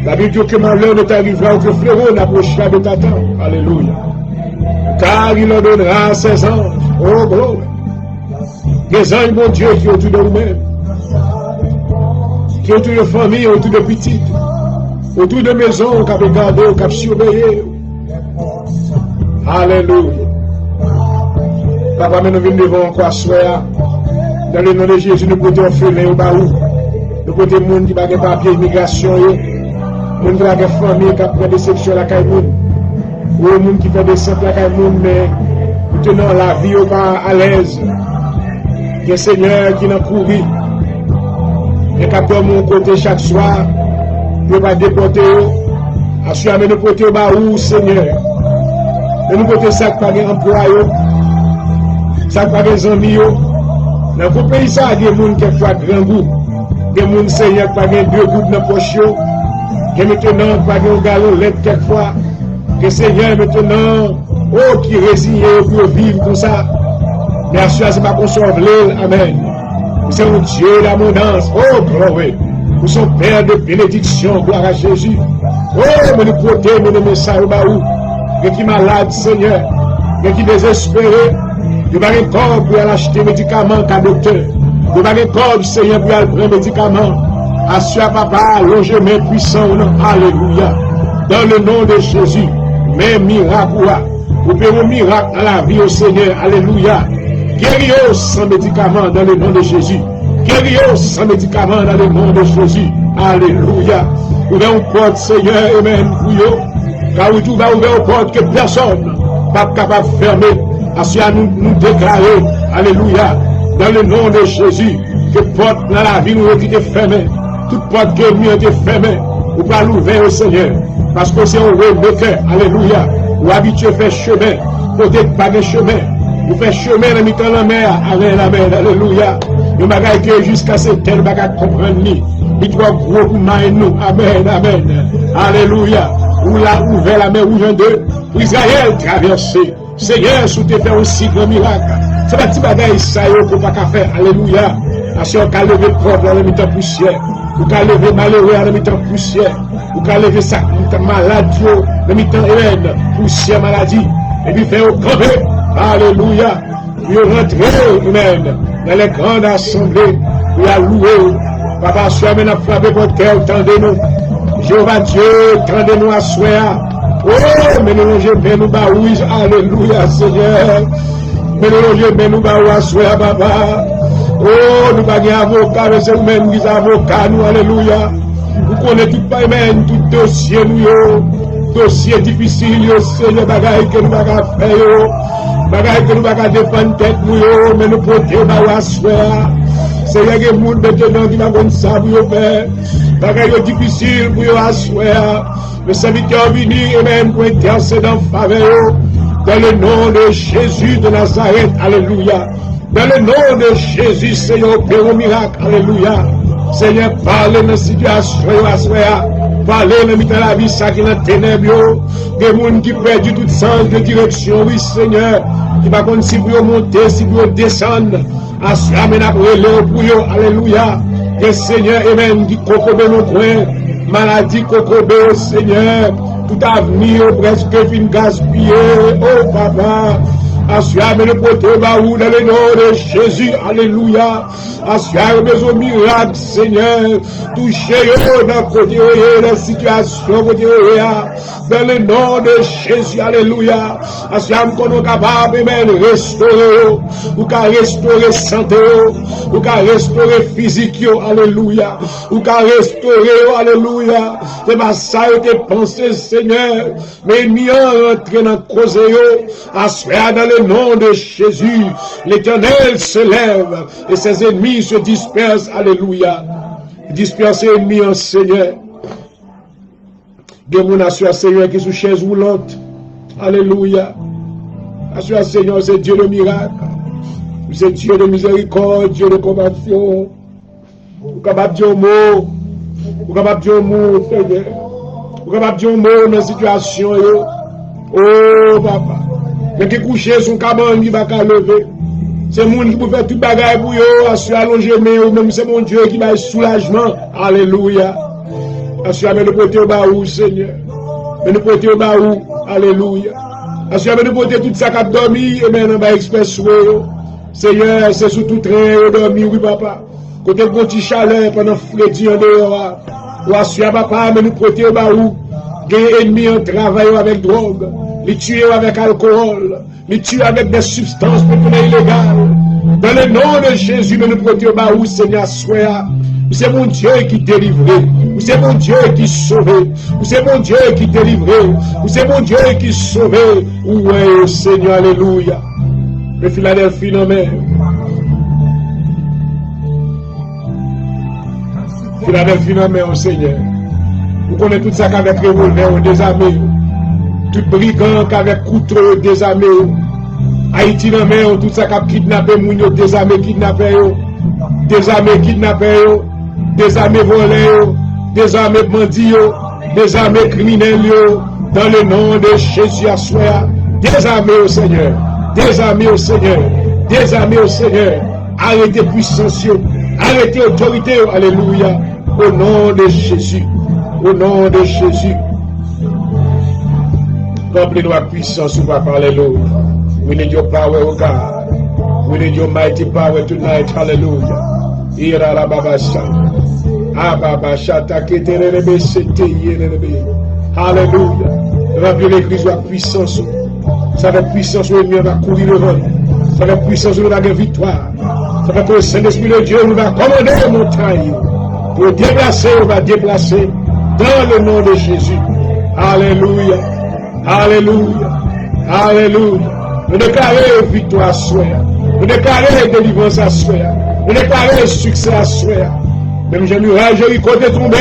La Bible dit que malheur ne t'arrivera ou que fléau n'approchera de ta tente. Alléluia. Car il en donnera à ses anges. Oh, gloire. Des anges, mon Dieu, qui ont autour de nous-mêmes. Qui ont autour de famille, autour de petites. Autour de maisons, qui ont regardé, qui ont surveillé. Alléluia. Papa, mais nous venons devant encore soir. Dans le nom de Jésus, nous pouvons orphelins au baou. Nous pouvons monde qui n'a pas de papier, immigration. Nous pouvons famille qui a pris des sections à la caille. Au monde qui fait des simples à monde, mais tenant la vie au pas à l'aise. Que Seigneur qui n'a couru. Et qu'après mon côté chaque soir, ne pas déporter. Assure nous porter au bas où, Seigneur. Et nous porter ça pas des employés, ça pas des amis. Dans le pays, ça, il y a des gens qui font grand goût. Des gens, Seigneur, qui ont deux gouttes dans la poche. Que maintenant, pas de galon, l'aide quelquefois. Que Seigneur, maintenant, oh, qui résigne pour vivre comme ça. Mais assure, c'est pas qu'on sauve l'île. Amen. Nous sommes Dieu d'abondance. Oh, gloire. Nous sommes Père de bénédiction. Gloire à Jésus. Oh, mais nous protège, mais nous messages au baou. Et qui malade, Seigneur. Et qui désespéré. Nous n'avons pas corps pour aller acheter médicaments qu'à docteur. Nous n'avons pas corps, Seigneur, pour aller prendre médicaments. Assure, papa, longement puissant. Alléluia. Dans le nom de Jésus. Mais miracle, vous pouvez un miracle dans la vie au Seigneur. Alléluia. Guérir sans médicaments dans le nom de Jésus. Guérir sans médicaments dans le nom de Jésus. Alléluia. Ouvrez une porte, Seigneur, amen, pour vous. Car vous va ouvrir une porte que personne n'est pas capable de fermer. Assure nous déclarer, alléluia, dans le nom de Jésus, que porte dans la vie nous été fermée. Toute porte qui est mieux été fermée. Vous pouvez l'ouvrir au Seigneur. Parce que c'est un waymaker, alléluia. Vous habituez à faire chemin. Peut-être pas de chemin. Vous faites chemin dans mi-temps la mer, avec la mer, alléluia. Nous bagaille que jusqu'à cette terre, bagaille comprendre ni. Il doit gros pour nous, amen, amen. Alléluia. Ou l'a ouvert la mer, ou vient de, pour Israël traverser. Seigneur, sous te fait aussi grand miracle. C'est pas petit bagaille, ça y est, pour pas qu'à faire, alléluia. Parce qu'on a levé propre dans le mi-temps poussière. Ou qu'à lever malheureux dans le mi-temps poussière. Ou qu'à lever ça, malade, dans le mi-temps haine, poussière, maladie. Et puis faire au camper. Alléluia. Puis rentrer nous-mêmes dans les grandes assemblées. Puis à louer. Papa, sois maintenant frappé votre cœur, tendez-nous. Jéhovah Dieu, tendez-nous à soir. Oh, mais nous je nous baouise. Alléluia, Seigneur. Mais nous baouise à soir, papa. Oh, nous pas avocat, mais c'est vous-même qui avocat, nous, alléluia. Vous connaissez tout pas même, tout dossier, nous, dossier difficile, Seigneur, bagaille que nous pas faire, bagaille que nous pas défendre tête, nous, mais nous protéger, à soir. Seigneur, il y a des gens maintenant qui va comme ça pour faire. Bagaille difficile pour asseoir. Le serviteur venu et même pour intercéder en faveur. Dans le nom de Jésus de Nazareth, alléluia. Dans le nom de Jésus, Seigneur, opère un miracle, alléluia. Seigneur, parlez dans la situation, asseoir. Parlez dans la vie, ça qui est dans les ténèbres. Des gens qui perdent tout sens de direction, oui, Seigneur. Qui va comme si vous montez, si vous descendez. Amène après le pour eux, alléluia. Que Seigneur, amen, qui cocobe nos coins, maladie cocobe, Seigneur, tout avenir presque fin gaspillé, oh papa. Assure le poteau baou dans le nom de Jésus, alléluia. Assure besoin miracle, Seigneur. Touchez-le dans le côté de la situation, dans le nom de Jésus, alléluia. Assure qu'on est capable de restaurer, ou qu'à restaurer santé, ou qu'à restaurer physique, alléluia. Ou qu'à restaurer, alléluia. C'est pas ça que pensé, Seigneur. Mais mis en rentré dans le cause, assure dans le nom de Jésus, l'Éternel se lève et ses ennemis se dispersent. Alléluia. Disperser ennemis en Seigneur. De mon assure Seigneur qui sous chaise roulante. Alléluia. Assure Seigneur, c'est Dieu de miracle. C'est Dieu de miséricorde, Dieu de compassion. Vous capable de dire un mot. Vous capable de dire un mot, Seigneur. Vous capable de dire un mot dans la situation. Oh, papa. Mais qui couche son cabane qui va lever. C'est le monde qui peut faire tout bagaille pour eux, assure allonger, mais même c'est mon Dieu qui va soulagement. Alléluia. Assure le porter au baou, Seigneur. Mais le porter au baou. Alléluia. Assure le porter tout ça qui a dormi, et maintenant, bah, expressway. Seigneur, c'est sous tout train, dormi, oui, papa. Côté de petit chaleur pendant Freddy en dehors. Ou assure, papa, mais nous porter au baou. Des ennemis en travail avec drogue. Les tuer avec alcool, les tuer avec des substances illégales. Dans le nom de Jésus, nous nous protège, Seigneur, sois C'est mon Dieu qui délivre. C'est mon Dieu qui sauve. C'est mon Dieu qui délivre. C'est mon Dieu qui sauve. Ouais, Seigneur, alléluia. Le Philadelphie, non mais. Philadelphie, non mais, Seigneur. Vous connaissez tout ça qu'avec revolver, désarmé. Tout brigand qu'avec couteau, désarmé. Haïti, non mais, tout ça qu'a kidnappé, mounio, désarmé, kidnappé. Désarmé, kidnappé. Désarmé, volé. Désarmé, bandit. Désarmé, criminel. Dans le nom de Jésus, à soi. Désarmé au Seigneur. Désarmé au Seigneur. Désarmé au Seigneur. Arrêtez puissance. Arrêtez autorité. Alléluia. Au nom de Jésus. Au nom de Jésus. Remplis-nous la puissance, Papa, hallelujah. We need your power, oh God. We need your mighty power tonight, hallelujah. Ira la babasha. Ababasha taketerebe sete yerebe. Hallelujah. Remplis l'église de la puissance. Ça fait puissance où le va courir devant. Ça fait puissance où nous avons victoire. Ça fait que le Saint-Esprit de Dieu nous va commander les montagnes. Pour déplacer, on va déplacer dans le nom de Jésus. Alléluia. Alléluia. Alléluia. Nous déclarons victoire à soi. Nous déclarons délivrance à soi. Nous déclarons succès à soi. Même j'ai muraille, Jéricho est tombé.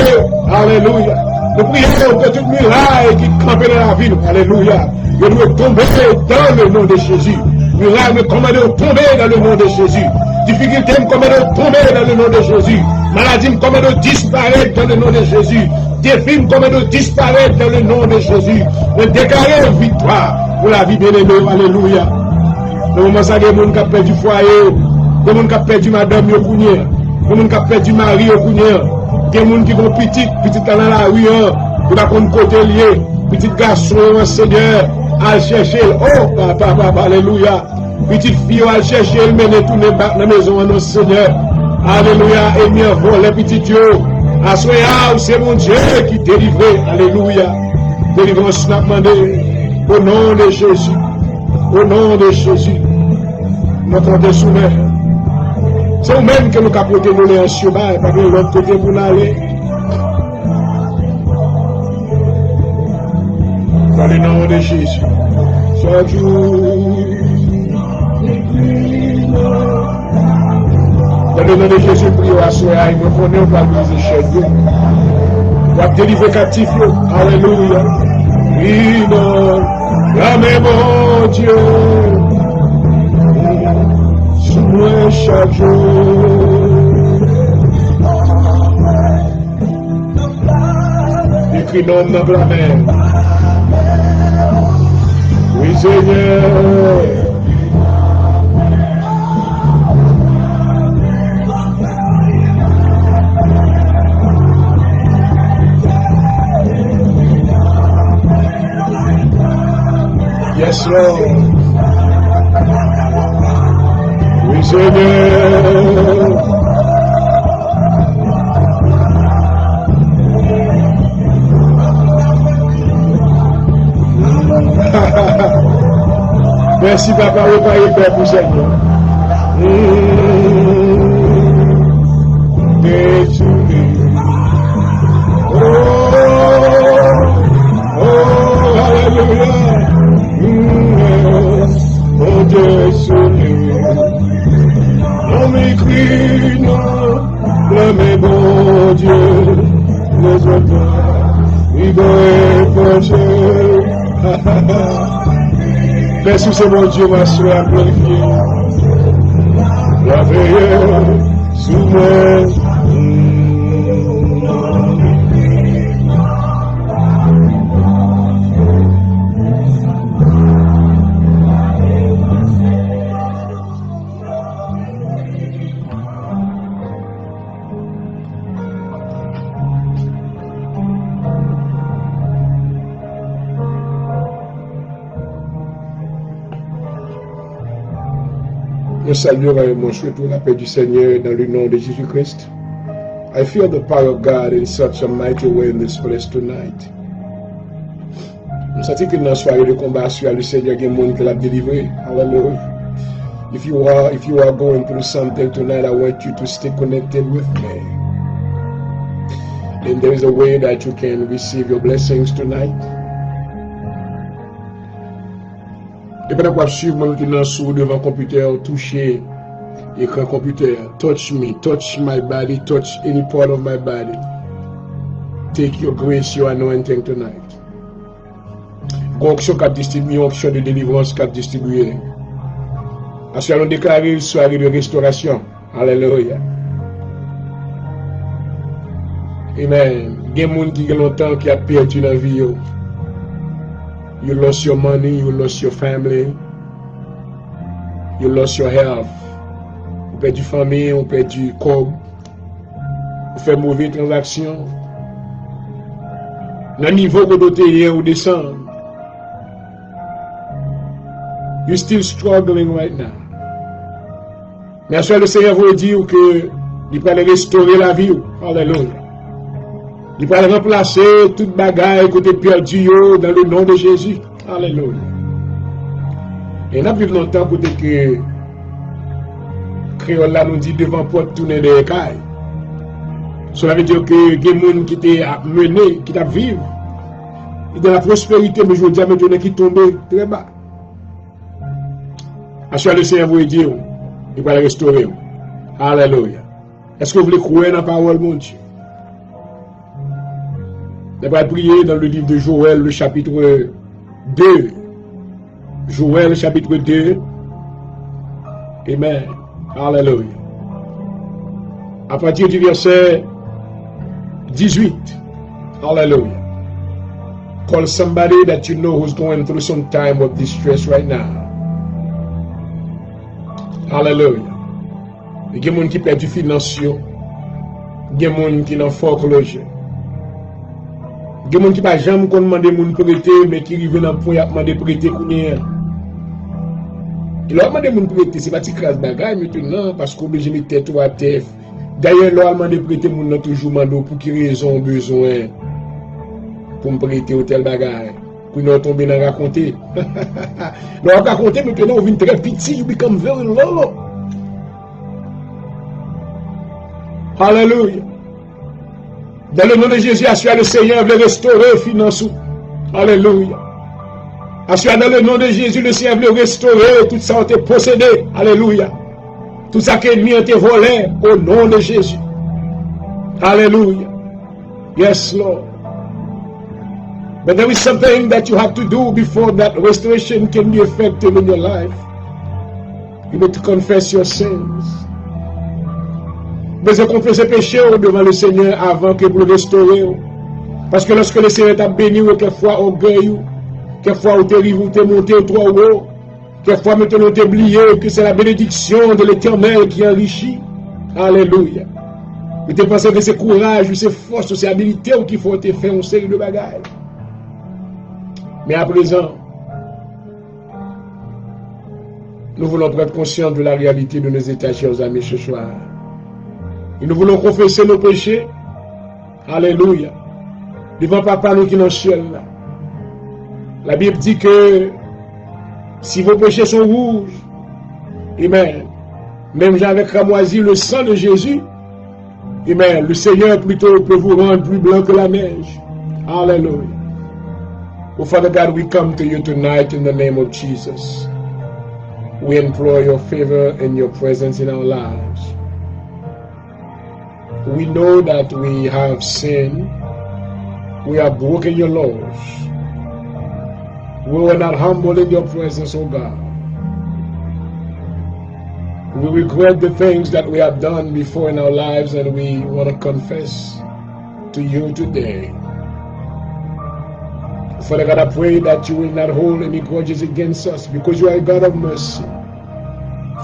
Alléluia. Nous prions que toute muraille qui campe dans la ville. Alléluia. Nous devons tomber dans le nom de Jésus. Muraille me commande de tomber dans le nom de Jésus. Difficulté me commande de tomber dans le nom de Jésus. Maladie me commande de disparaître dans le nom de Jésus. Défi me commande de disparaître dans le nom de Jésus. Nous déclarons victoire pour la vie bien-aimée. Alléluia. Dans le moment où il y a des gens qui ont perdu foyer, des gens qui ont perdu madame au cougnier, des gens qui ont perdu mari au cougnier, des gens qui ont petit dans la rue, qui ont côté lié, petit garçon, Seigneur, à chercher. Oh, papa, alléluia. Petite fille, à chercher, elle mène tout dans la maison, non, Seigneur. Alléluia. Et bien, les petits Dieu. Assoya, c'est mon Dieu qui délivre. Alléluia. Délivrance n'a demandé. Au nom de Jésus. Au nom de Jésus. Notre Dieu soumet. C'est nous-mêmes que nous capotons nous en chemin, parce que l'autre côté pour aller. Dans le nom de Jésus. Chaque jour. Dans le nom de Jésus, prions à soi, il me connaît, on va briser chez Dieu. On va délivrer captif. Alléluia. Oui, non. Mais mon Dieu. Sous moi chaque jour. Écrit non dans la mer. Oui, Seigneur. Yes, Lord. Oui, Seigneur. Merci, Papa, vous parlez Père pour Seigneur. Détruit. Oh, alléluia. Mon Dieu, Seigneur. On m'écrit, non, mais bon Dieu, les autres, ils doivent pencher. Merci, c'est mon Dieu, ma soeur, glorifié. La veille, sous moi. Nous saluons et mon souhait pour la paix du Seigneur dans le nom de Jésus-Christ. I feel the power of God in such a mighty way in this place tonight. Nous sentons que dans la soirée de combat sur le Seigneur, il y a des gens qui l'a délivré. Hallelujah. If you are going through something tonight, I want you to stay connected with me. And there is a way that you can receive your blessings tonight. Et pendant qu'on suit mon qui dans sous devant computer, toucher écran computer, touch me, touch my body, touch any part of my body. Take your grace, your anointing tonight. Onction qu'a distribué, onction de délivrance qu'a distribué. Parce que nous déclarons une soirée de restauration. Alléluia. Amen. Il y a des gens qui ont longtemps qui a perdu la vie. You lost your money, you lost your family, you lost your health. Vous perdu famille, vous perdu corps. Vous faites mauvaise transaction. Dans le niveau que vous êtes ou descendre. You're still struggling right now. Mais le Seigneur vous dire que il peut restaurer la vie. Alléluia. Il peut remplacer toute bagaille que tu as perdu dans le nom de Jésus. Alléluia. Et nous vivons longtemps que Créole là nous dit devant porte tourner des écailles. Cela veut dire que il y a des gens qui t'a mené, qui t'a vivre. Et dans la prospérité, mais je veux dire, maintenant qui tombent très bas. Assurez le Seigneur vous dire, il va le restaurer. Alléluia. Est-ce que vous voulez croire dans la parole, mon Dieu? On va prier dans le livre de Joël, le chapitre 2. Joël, chapitre 2. Amen. Alléluia. À partir du verset 18. Alléluia. Call somebody that you know who's going through some time of distress right now. Alléluia. Il y a des gens qui perdent du financier. Il y a des gens qui n'ont pas foreclosure. Il y a des gens qui n'ont pas jamais demandé de prêter, mais qui arrivent dans le point de demander de prêter. Il leur demande de prêter, c'est pas si crasse bagaille maintenant, parce qu'on obligé de mettre tête à terre. D'ailleurs, leur demande de prêter, on a toujours demandé pour quelle raison besoin pour me prêter au tel bagaille. Pour nous tomber dans raconter. Nous avons raconté maintenant, on vient très petit, you become very low. Alléluia. Dans le nom de Jésus, assure le Seigneur veut restaurer finances. Alléluia. Assure dans le nom de Jésus, le Seigneur veut restaurer tout ça qui est possédé. Alléluia. Tout ça qui est mis en te volé au nom de Jésus. Alléluia. Yes, Lord. But there is something that you have to do before that restoration can be effective in your life. You need to confess your sins. Mais confesser péché devant le Seigneur avant que vous le restaurez. Parce que lorsque le Seigneur t'a béni, quelquefois orgueil, quelquefois vous t'es monté trop haut, quelquefois maintenant t'es oublié que c'est la bénédiction de l'Éternel qui enrichit. Alléluia. Vous t'es pensé que c'est courage, c'est force, c'est habilité qu'il faut te faire une série de bagages. Mais à présent, nous voulons prendre conscience de la réalité de nos états, chers amis, ce soir. Et nous voulons confesser nos péchés. Alléluia. Devant Papa, nous qui sommes dans le ciel. La Bible dit que si vos péchés sont rouges, amen, même avec cramoisi le sang de Jésus, amen, le Seigneur plutôt peut vous rendre plus blanc que la neige. Alléluia. Oh, Father God, we come to you tonight in the name of Jesus. We implore your favor and your presence in our lives. We know that we have sinned. We have broken your laws. We were not humble in your presence, oh God. We regret the things that we have done before in our lives, and we want to confess to you today. Father God, I pray that you will not hold any grudges against us, because you are a God of mercy.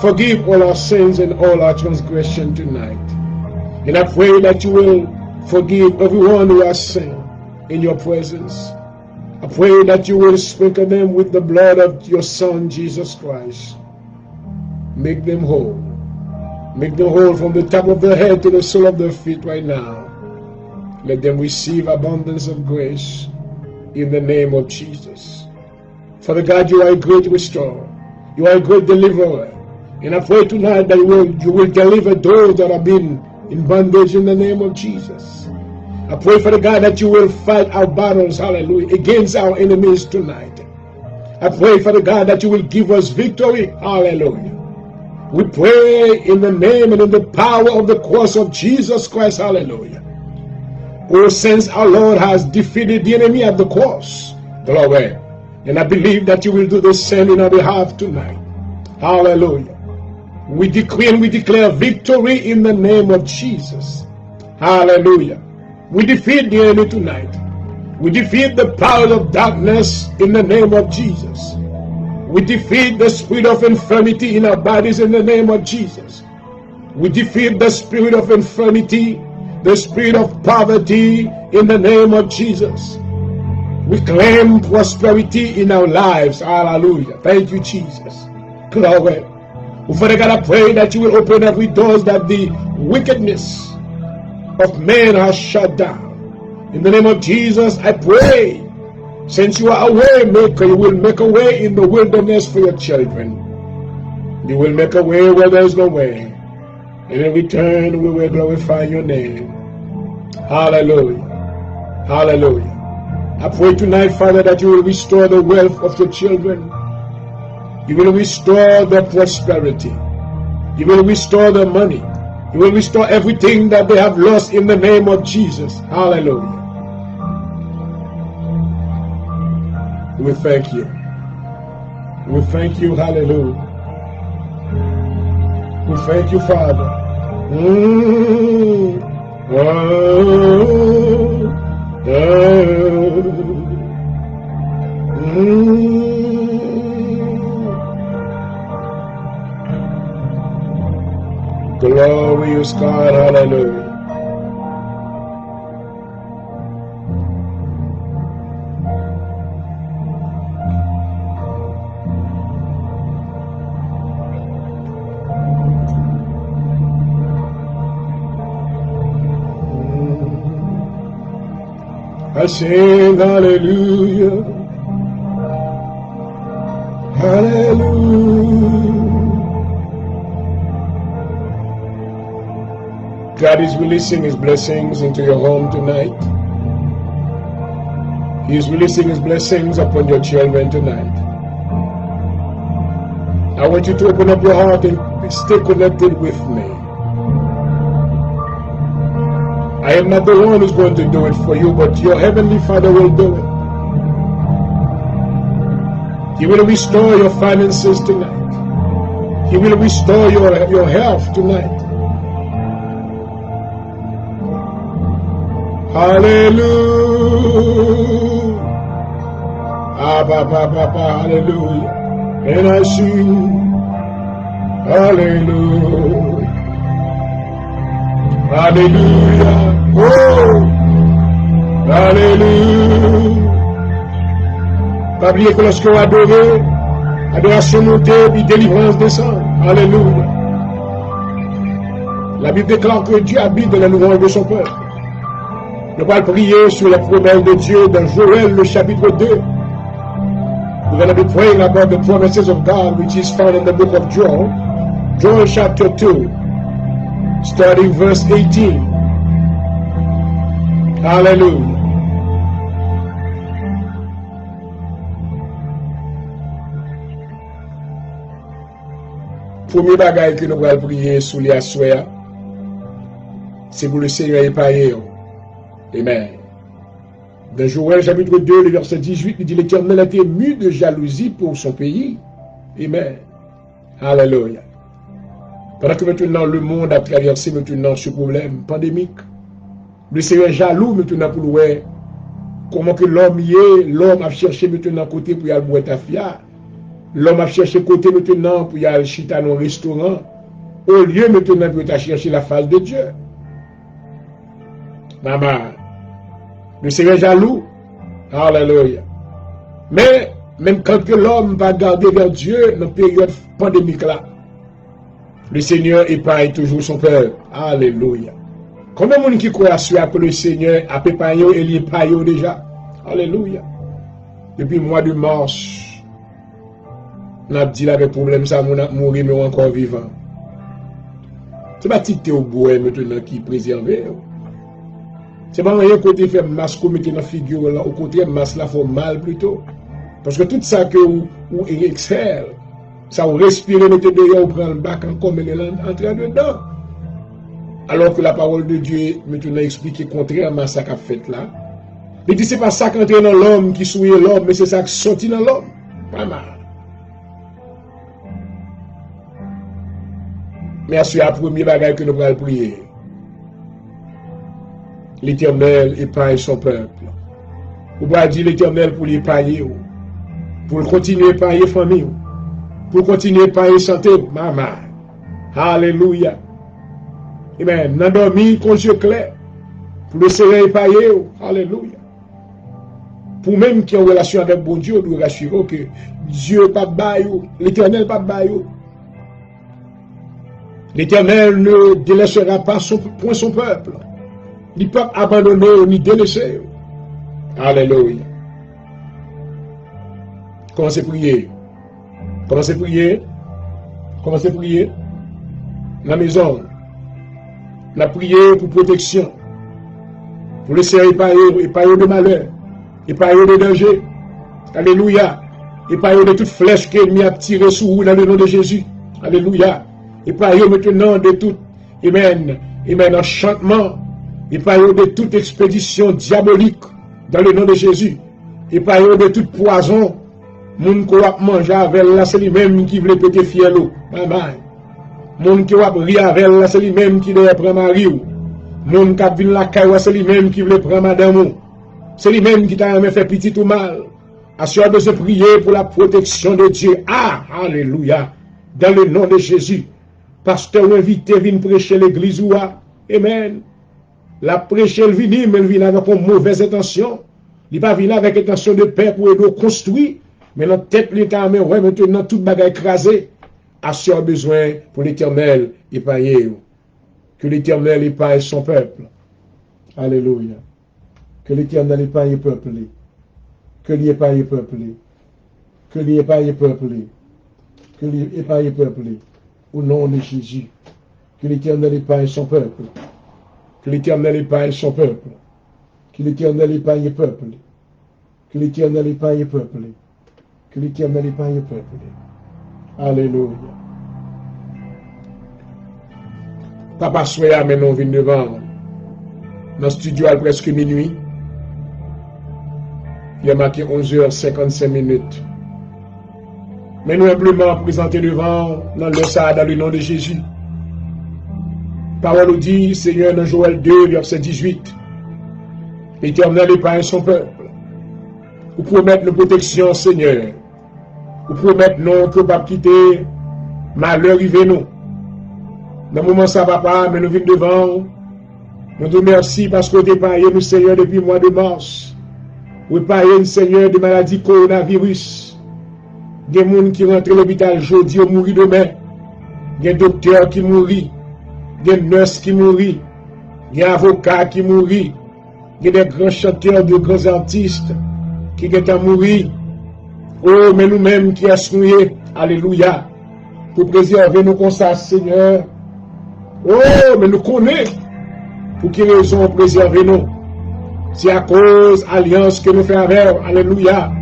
Forgive all our sins and all our transgression tonight. And I pray that you will forgive everyone who has sinned in your presence. I pray that you will sprinkle them with the blood of your Son, Jesus Christ. Make them whole. Make them whole from the top of their head to the sole of their feet right now. Let them receive abundance of grace in the name of Jesus. Father God, you are a great restorer. You are a great deliverer. And I pray tonight that you will deliver those that have been in bondage in the name of Jesus. I pray, Father God, that you will fight our battles, hallelujah, against our enemies tonight. I pray, Father God, that you will give us victory, hallelujah. We pray in the name and in the power of the cross of Jesus Christ, hallelujah. Oh, since our Lord has defeated the enemy at the cross, glory. And I believe that you will do the same in our behalf tonight. Hallelujah. We decree and we declare victory in the name of Jesus. Hallelujah. We defeat the enemy tonight. We defeat the power of darkness in the name of Jesus. We defeat the spirit of infirmity in our bodies in the name of Jesus. We defeat the spirit of infirmity, the spirit of poverty in the name of Jesus. We claim prosperity in our lives. Hallelujah. Thank you, Jesus. Glory. Father God, I pray that you will open every door that the wickedness of man has shut down. In the name of Jesus, I pray, since you are a way maker, you will make a way in the wilderness for your children. You will make a way where there is no way. And in return, we will glorify your name. Hallelujah. Hallelujah. I pray tonight, Father, that you will restore the wealth of your children. You will restore their prosperity. You will restore their money. You will restore everything that they have lost in the name of Jesus. Hallelujah. We thank you. We thank you. Hallelujah. We thank you, Father. Glorious God, hallelujah. I sing hallelujah, hallelujah. God is releasing his blessings into your home tonight. He is releasing his blessings upon your children tonight. I want you to open up your heart and stay connected with me. I am not the one who's going to do it for you, but your heavenly Father will do it. He will restore your finances tonight. He will restore your health tonight. Hallelujah. Hallelujah. And I sing hallelujah. Hallelujah. Oh, hallelujah. Pas oublier que lorsque on adore, adoration montée, puis délivrance descend. Alléluia. La Bible déclare que Dieu habite dans la louange de son peuple. Nous allons prier sur la promesse de Dieu dans Joël, le chapitre 2. We're going to be praying about the promises of God, which is found in the book of Joel. Joel chapter 2, starting verse 18. Hallelujah. Premier bagage que nous allons prier sous les assoirs, c'est pour le Seigneur épargné. Amen. Dans Joël chapitre 2, le verset 18, il dit l'Éternel a été ému de jalousie pour son pays. Amen. Alléluia. Pendant que maintenant le monde a traversé maintenant ce problème pandémique, le Seigneur est jaloux maintenant pour voir comment que l'homme y est, l'homme a cherché maintenant côté pour y aller boire ta fia. L'homme a cherché côté maintenant pour y aller chita dans un restaurant, au lieu maintenant pour y chercher la face de Dieu. Maman, le Seigneur est jaloux. Alléluia. Mais, même quand que l'homme va garder vers Dieu dans la période pandémique là, le Seigneur épargne toujours son peuple. Alléluia. Combien de monde qui croit que le Seigneur a épargné et il épargne déjà? Alléluia. Depuis le mois de mars, on a dit avec problème ça, on a mourir mais encore vivant. C'est pas tité au bois maintenant qui est préservé. C'est pas rien côté faire masse comme dans la figure là, au contraire masse la fait mal plutôt. Parce que tout ça que vous exhale, ça vous respire, mettez dehors, vous prenez le bac encore, mais entrer dedans. Alors que la parole de Dieu maintenant explique contrairement à ça qu'a fait là. Il dit c'est pas ça qui entre dans l'homme qui souille l'homme, mais c'est ça qui sortit dans l'homme. Vraiment. Mais c'est la première bagaille que nous allons prier. L'Éternel épargne son peuple. Vous pouvez dire l'Éternel pour l'épargner, pour continuer à épargner la famille, pour continuer à épargner la santé, maman. Alléluia. Amen. N'a dormi qu'on yeux clair, pour le serrer épargner, alléluia. Pour même qui ont relation avec bon Dieu, nous rassurer que Dieu pas baillot, l'Éternel pas baillot. L'Éternel ne délaissera pas point son peuple. Ni peuple abandonné, ni délaissé. Alléluia. Commencez à prier. Commencez à prier. Commencez à prier. La maison. La prière pour protection. Pour laisser épargner de malheur. Épargner de danger. Alléluia. Épargner de toute flèche que l'ennemi a tiré sur vous dans le nom de Jésus. Alléluia. Épargner maintenant de tout. Amen. Amen. Enchantement. Épargner de toute expédition diabolique dans le nom de Jésus. Épargner de toute poison. Moun qui va manger avec là, c'est lui-même qui veut péter fiel. Amen. Moun qui va rire avec là, c'est lui-même qui doit prendre mari. Moun qui vient la caille, c'est lui-même qui veut prendre madame. C'est lui-même qui t'a fait petit ou mal. Assure de se prier pour la protection de Dieu. Ah, alléluia. Dans le nom de Jésus. Pasteur invité vient prêcher l'église ou amen. La prêcher elle vient, mais elle vient avec une mauvaise intention. Il va venir avec intention de paix pour aider construire. Mais dans tête l'état, mais ouais, maintenant toute bagarre écrasée. Assure besoin pour l'Éternel épargner. Que l'Éternel épargne son peuple. Alléluia. Que l'Éternel épargne le peuple. Que l'Éternel épargne le peuple. Que l'Éternel épargne le peuple. Que l'Éternel épargne le peuple. Au nom de Jésus. Que l'Éternel épargne son peuple. Que l'Éternel épargne son peuple. Que l'Éternel épargne le peuple. Que l'Éternel épargne le peuple. Que l'Éternel épargne le peuple. Alléluia. Papa Soya, maintenant, vient devant. Dans le studio, à presque minuit. Il y a marqué 11h55. Mais nous simplement présenter devant, dans le nom de Jésus. Parole nous dit, Seigneur, dans Joël 2, verset 18. L'Éternel épargne son peuple. Vous promettez nos protections, Seigneur. Vous promettez non que pas quitter malheur arrivé nous. Dans le moment ça va pas, mais nous venons devant. Nous te remercions parce que vous épargnez nous, Seigneur, depuis le mois de mars. Vous épargnez, Seigneur, des maladies coronavirus. Des gens qui rentrent à l'hôpital aujourd'hui ou mourir demain. Des docteurs qui mourent. Des nurses qui mourent. Des avocats qui mourent. Des grands chanteurs, de grands artistes qui sont mourir. Oh, mais nous-mêmes qui sommes alléluia, pour préserver nos constats, Seigneur. Oh, mais nous connaissons pour quelle raison préserver nous. C'est à cause de l'alliance que nous faisons avec, alléluia.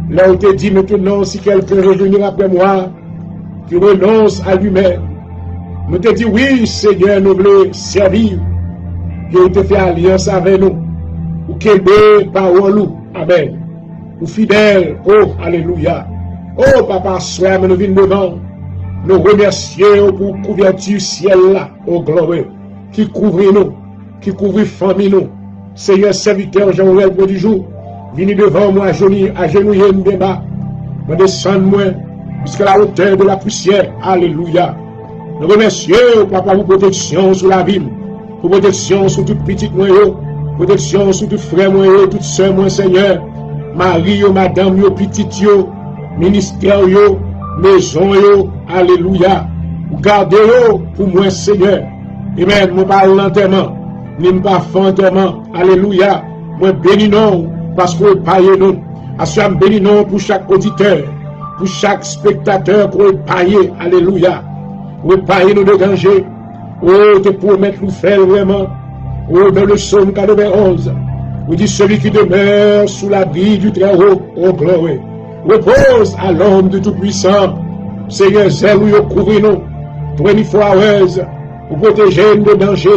Là où tu dit maintenant, si quelqu'un veut venir après moi, qui renonce à lui-même. Nous te dit oui, Seigneur, nous voulons servir. Que tu fait alliance avec nous. Ou quelle belle parole, amen. Ou fidèle, oh, alléluia. Oh, papa, soir, nous venons devant. Nous remercions pour couverture ciel là, oh, gloire, qui couvre nous, qui couvre famille nous. Seigneur, serviteur Jean-Noël du jour, venez devant moi, agenouillez me débat. Me descendre moi, jusqu'à la hauteur de la poussière, alléluia. Nous remercions, papa, pour protection sur la ville, pour protection sur toute petite moyenne, protection sur tout frère moyen, toute soeur moi, Seigneur. Marie, madame, yo, petite yo, ministère yo, maison yo, alléluia. Gardez yo pour moi, Seigneur. Amen. Moi parle lentement, ni pas fantement, alléluia. Moi bénis non, parce que vous payez nous. Assume bénis non pour chaque auditeur, pour chaque spectateur, pour vous payer, alléluia. Vous payez nous de danger. Oh, te promettre nous faire vraiment. Oh, dans le psaume 91, vous dites celui qui demeure sous l'abri du Très-Haut, oh gloire, repose à l'ombre du Tout-Puissant. Seigneur, zèle ou couvrir-nous, 24 heures, vous protégez de danger,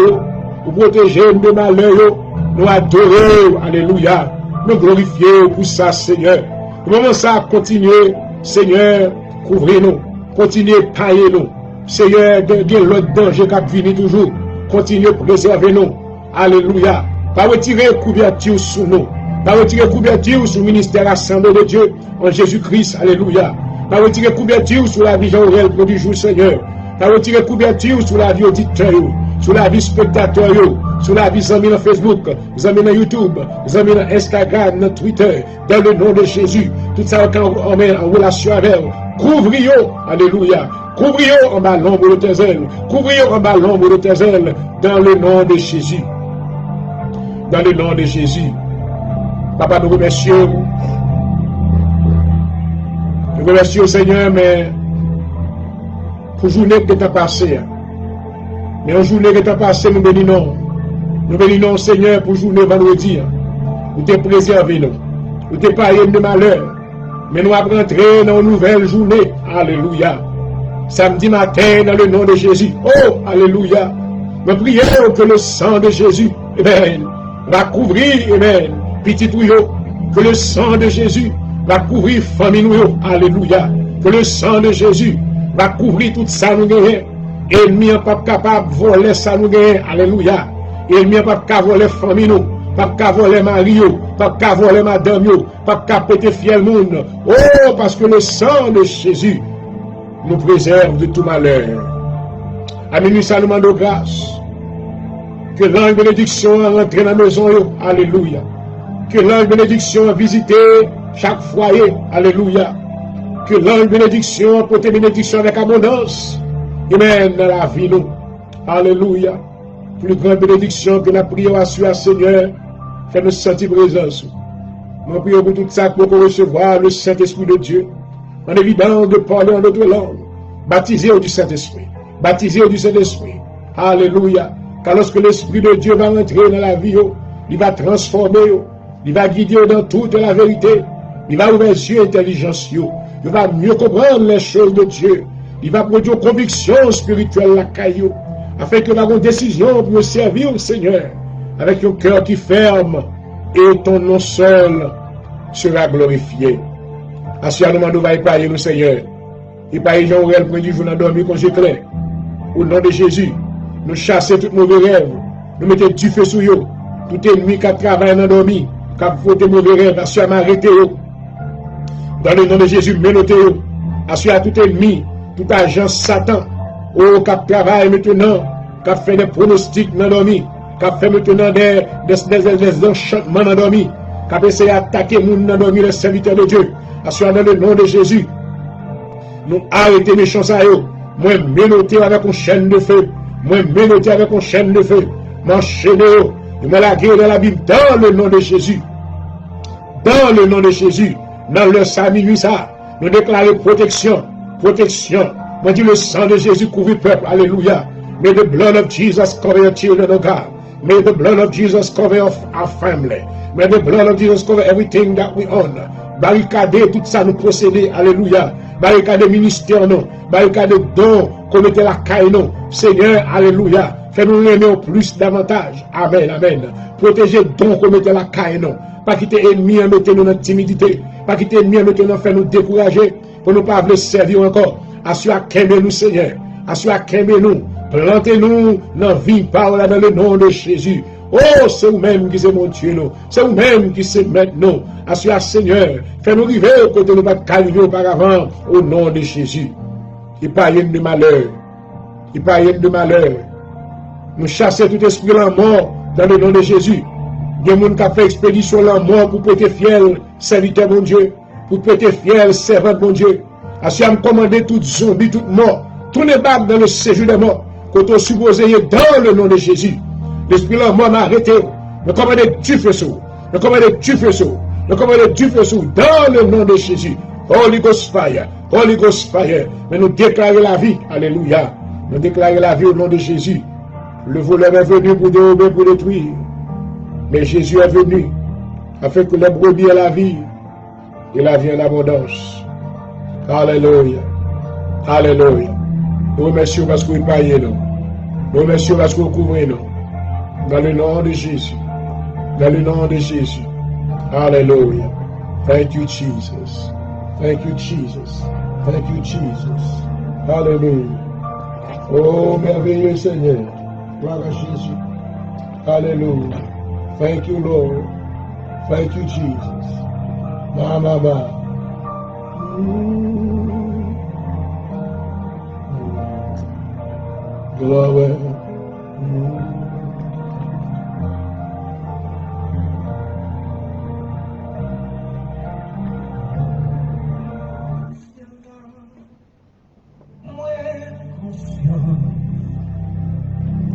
vous protégez de malheur, nous adorer, alléluia, nous glorifier pour ça, Seigneur. Comment ça continuer, Seigneur, couvrez-nous, continuez pailler nous, Seigneur, de l'autre danger qui vient toujours, continuez préserver nous, alléluia. Pas retirer couverture sur nous, pas retirer couverture sur le ministère Assemblée de Dieu en Jésus-Christ, alléluia. Pas retirer couverture sur la vie Jean-Aurel pour du jour, Seigneur. Pas retirer couverture sur la vie auditeur, sur la vie spectateur, sur la vie amis dans Facebook, amis dans YouTube, amis dans Instagram, dans Twitter, dans le nom de Jésus. Tout ça on met en relation avec couvrez, alléluia. Couvrez en bas l'ombre de tes ailes. Couvrez en bas l'ombre de tes ailes dans le nom de Jésus. Dans le nom de Jésus. Papa, nous remercions. Nous remercions, Seigneur, mais pour journée que tu as passée. Mais en journée que tu as passée, nous bénissons. Nous bénissons, Seigneur, pour journée vendredi. Nous te préserver, nous te parler de malheur. Mais nous avons rentré dans une nouvelle journée. Alléluia. Samedi matin, dans le nom de Jésus. Oh, alléluia. Nous prions que le sang de Jésus, amen, va couvrir, amen, petit tuyau. Que le sang de Jésus va couvrir famille, alléluia. Que le sang de Jésus va couvrir tout ça nous gagnons. Ennemi n'est pas capable de voler ça nous gagnons, alléluia. Ennemi n'est pas capable de voler famille nous, pas capable de voler mari, pas capable de voler madame, pas capable de péter fiel monde. Oh, parce que le sang de Jésus nous préserve de tout malheur. À minuit, ça nous demande grâce. Que l'ange bénédiction rentre dans la maison, alléluia. Que l'ange bénédiction visite chaque foyer, alléluia. Que l'ange bénédiction porte bénédiction avec abondance. Amen, dans la vie, nous. Alléluia. Plus grande bénédiction que la prière à Seigneur, fait nous sentir présence. Nous prions pour tout ça pour recevoir le Saint-Esprit de Dieu. En évidence de parler en notre langue. Baptisé au du Saint-Esprit. Baptisé au du Saint-Esprit. Alléluia. Car lorsque l'Esprit de Dieu va rentrer dans la vie, il va transformer, il va guider dans toute la vérité. Il va ouvrir les yeux intelligence. Il va mieux comprendre les choses de Dieu. Il va produire conviction spirituelle la caillou. Afin que nous avons décision pour servir au Seigneur. Avec un cœur qui ferme. Et ton nom seul sera glorifié. Assurément, nous va parler le Seigneur. Et par Jean-Aurel pour du jour dans dormi quand j'ai clair. Au nom de Jésus, nous chassons tout mauvais rêve. Nous mettons du feu sur eux. Tout ennemi qui travaille dans dormi, qui a fauté mauvais rêve, assurément arrêtez eux. Dans le nom de Jésus, menotez eux. Assurément tout ennemi, tout agent Satan, oh, qui travaille maintenant, qui a fait des pronostics dans dormi, qui a fait maintenant des enchantements dans dormi, qui a essayé d'attaquer les gens dans dormi, les serviteurs de Dieu. Assurément dans le nom de Jésus, nous arrêtons les méchants à eux. Moi, menoter avec une chaîne de feu. Moi, menoter avec une chaîne de feu. M'enchaîner, et me la guerre dans la Bible, dans le nom de Jésus. Dans le nom de Jésus. Dans le sang minuit, ça, nous déclarons protection. Protection. Moi, dis le sang de Jésus couvre le peuple. Alléluia. May the blood of Jesus cover your children, oh God. May the blood of Jesus cover our family. May the blood of Jesus cover everything that we own. Barricader tout ça, nous procéder. Alléluia. Barricader ministère, non. Barricader dons, commettez la caille, non. Seigneur, alléluia. Fais-nous aimer au plus davantage. Amen, amen. Protégez dons, commettez la caille, non. Pas quitter ennemi à mettre nous dans la timidité. Pas quitter ennemi à mettre nous faire nous décourager. Pour nous pas vouloir servir encore. Assure qu'aimer nous, Seigneur. Assure qu'aimer nous. Plantez-nous dans la vie, parole dans le nom de Jésus. Oh, c'est vous-même qui c'est mon Dieu, nous. C'est vous-même qui c'est maintenant. Assure, Seigneur, fais-nous arriver au côté de notre calme auparavant, au nom de Jésus. Il n'y a de malheur. Il n'y a de malheur. Nous chassons tout esprit de la mort dans le nom de Jésus. Il y a des gens qui ont fait expédition de la mort pour prêter fiel, serviteur mon Dieu. Pour prêter fiel, servant mon Dieu. Assure, me commander tout zombie, toute mort. Tout n'est pas dans le séjour des morts. Quand on suppose dans le nom de Jésus. L'esprit de la mort m'a arrêté. Me commander du feu sur. Me commander du feu sur. Me commander du feu sur. Dans le nom de Jésus. Holy Ghost fire. Holy Ghost fire. Mais nous déclarons la vie. Alléluia. Nous déclarons la vie au nom de Jésus. Le voleur est venu pour dérober, pour détruire. Mais Jésus est venu afin que les brebis aient la vie et la vie en abondance. Alléluia. Alléluia. Nous remercions parce que vous payez nous. Nous remercions parce que vous couvrez nous. Dans le nom de Jésus. Dans le nom de Jésus. Alléluia. Thank you, Jesus. Thank you, Jesus. Thank you, Jesus. Alléluia. Oh, merveilleux Seigneur. Gloire à Jésus. Alléluia. Thank you, Lord. Thank you, Jesus. Mama. Glory.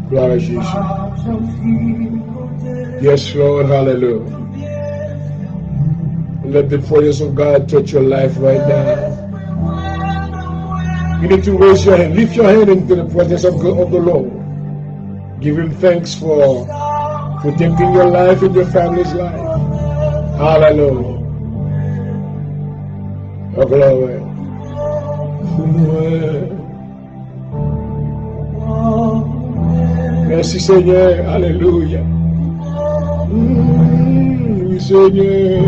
Gloire à Jésus. Yes, Lord, hallelujah. Let the presence of God touch your life right now. You need to raise your hand, lift your hand into the presence of the Lord. Give Him thanks for protecting your life and your family's life. Hallelujah. Oh, glory. Merci Seigneur, alléluia. Oui Seigneur.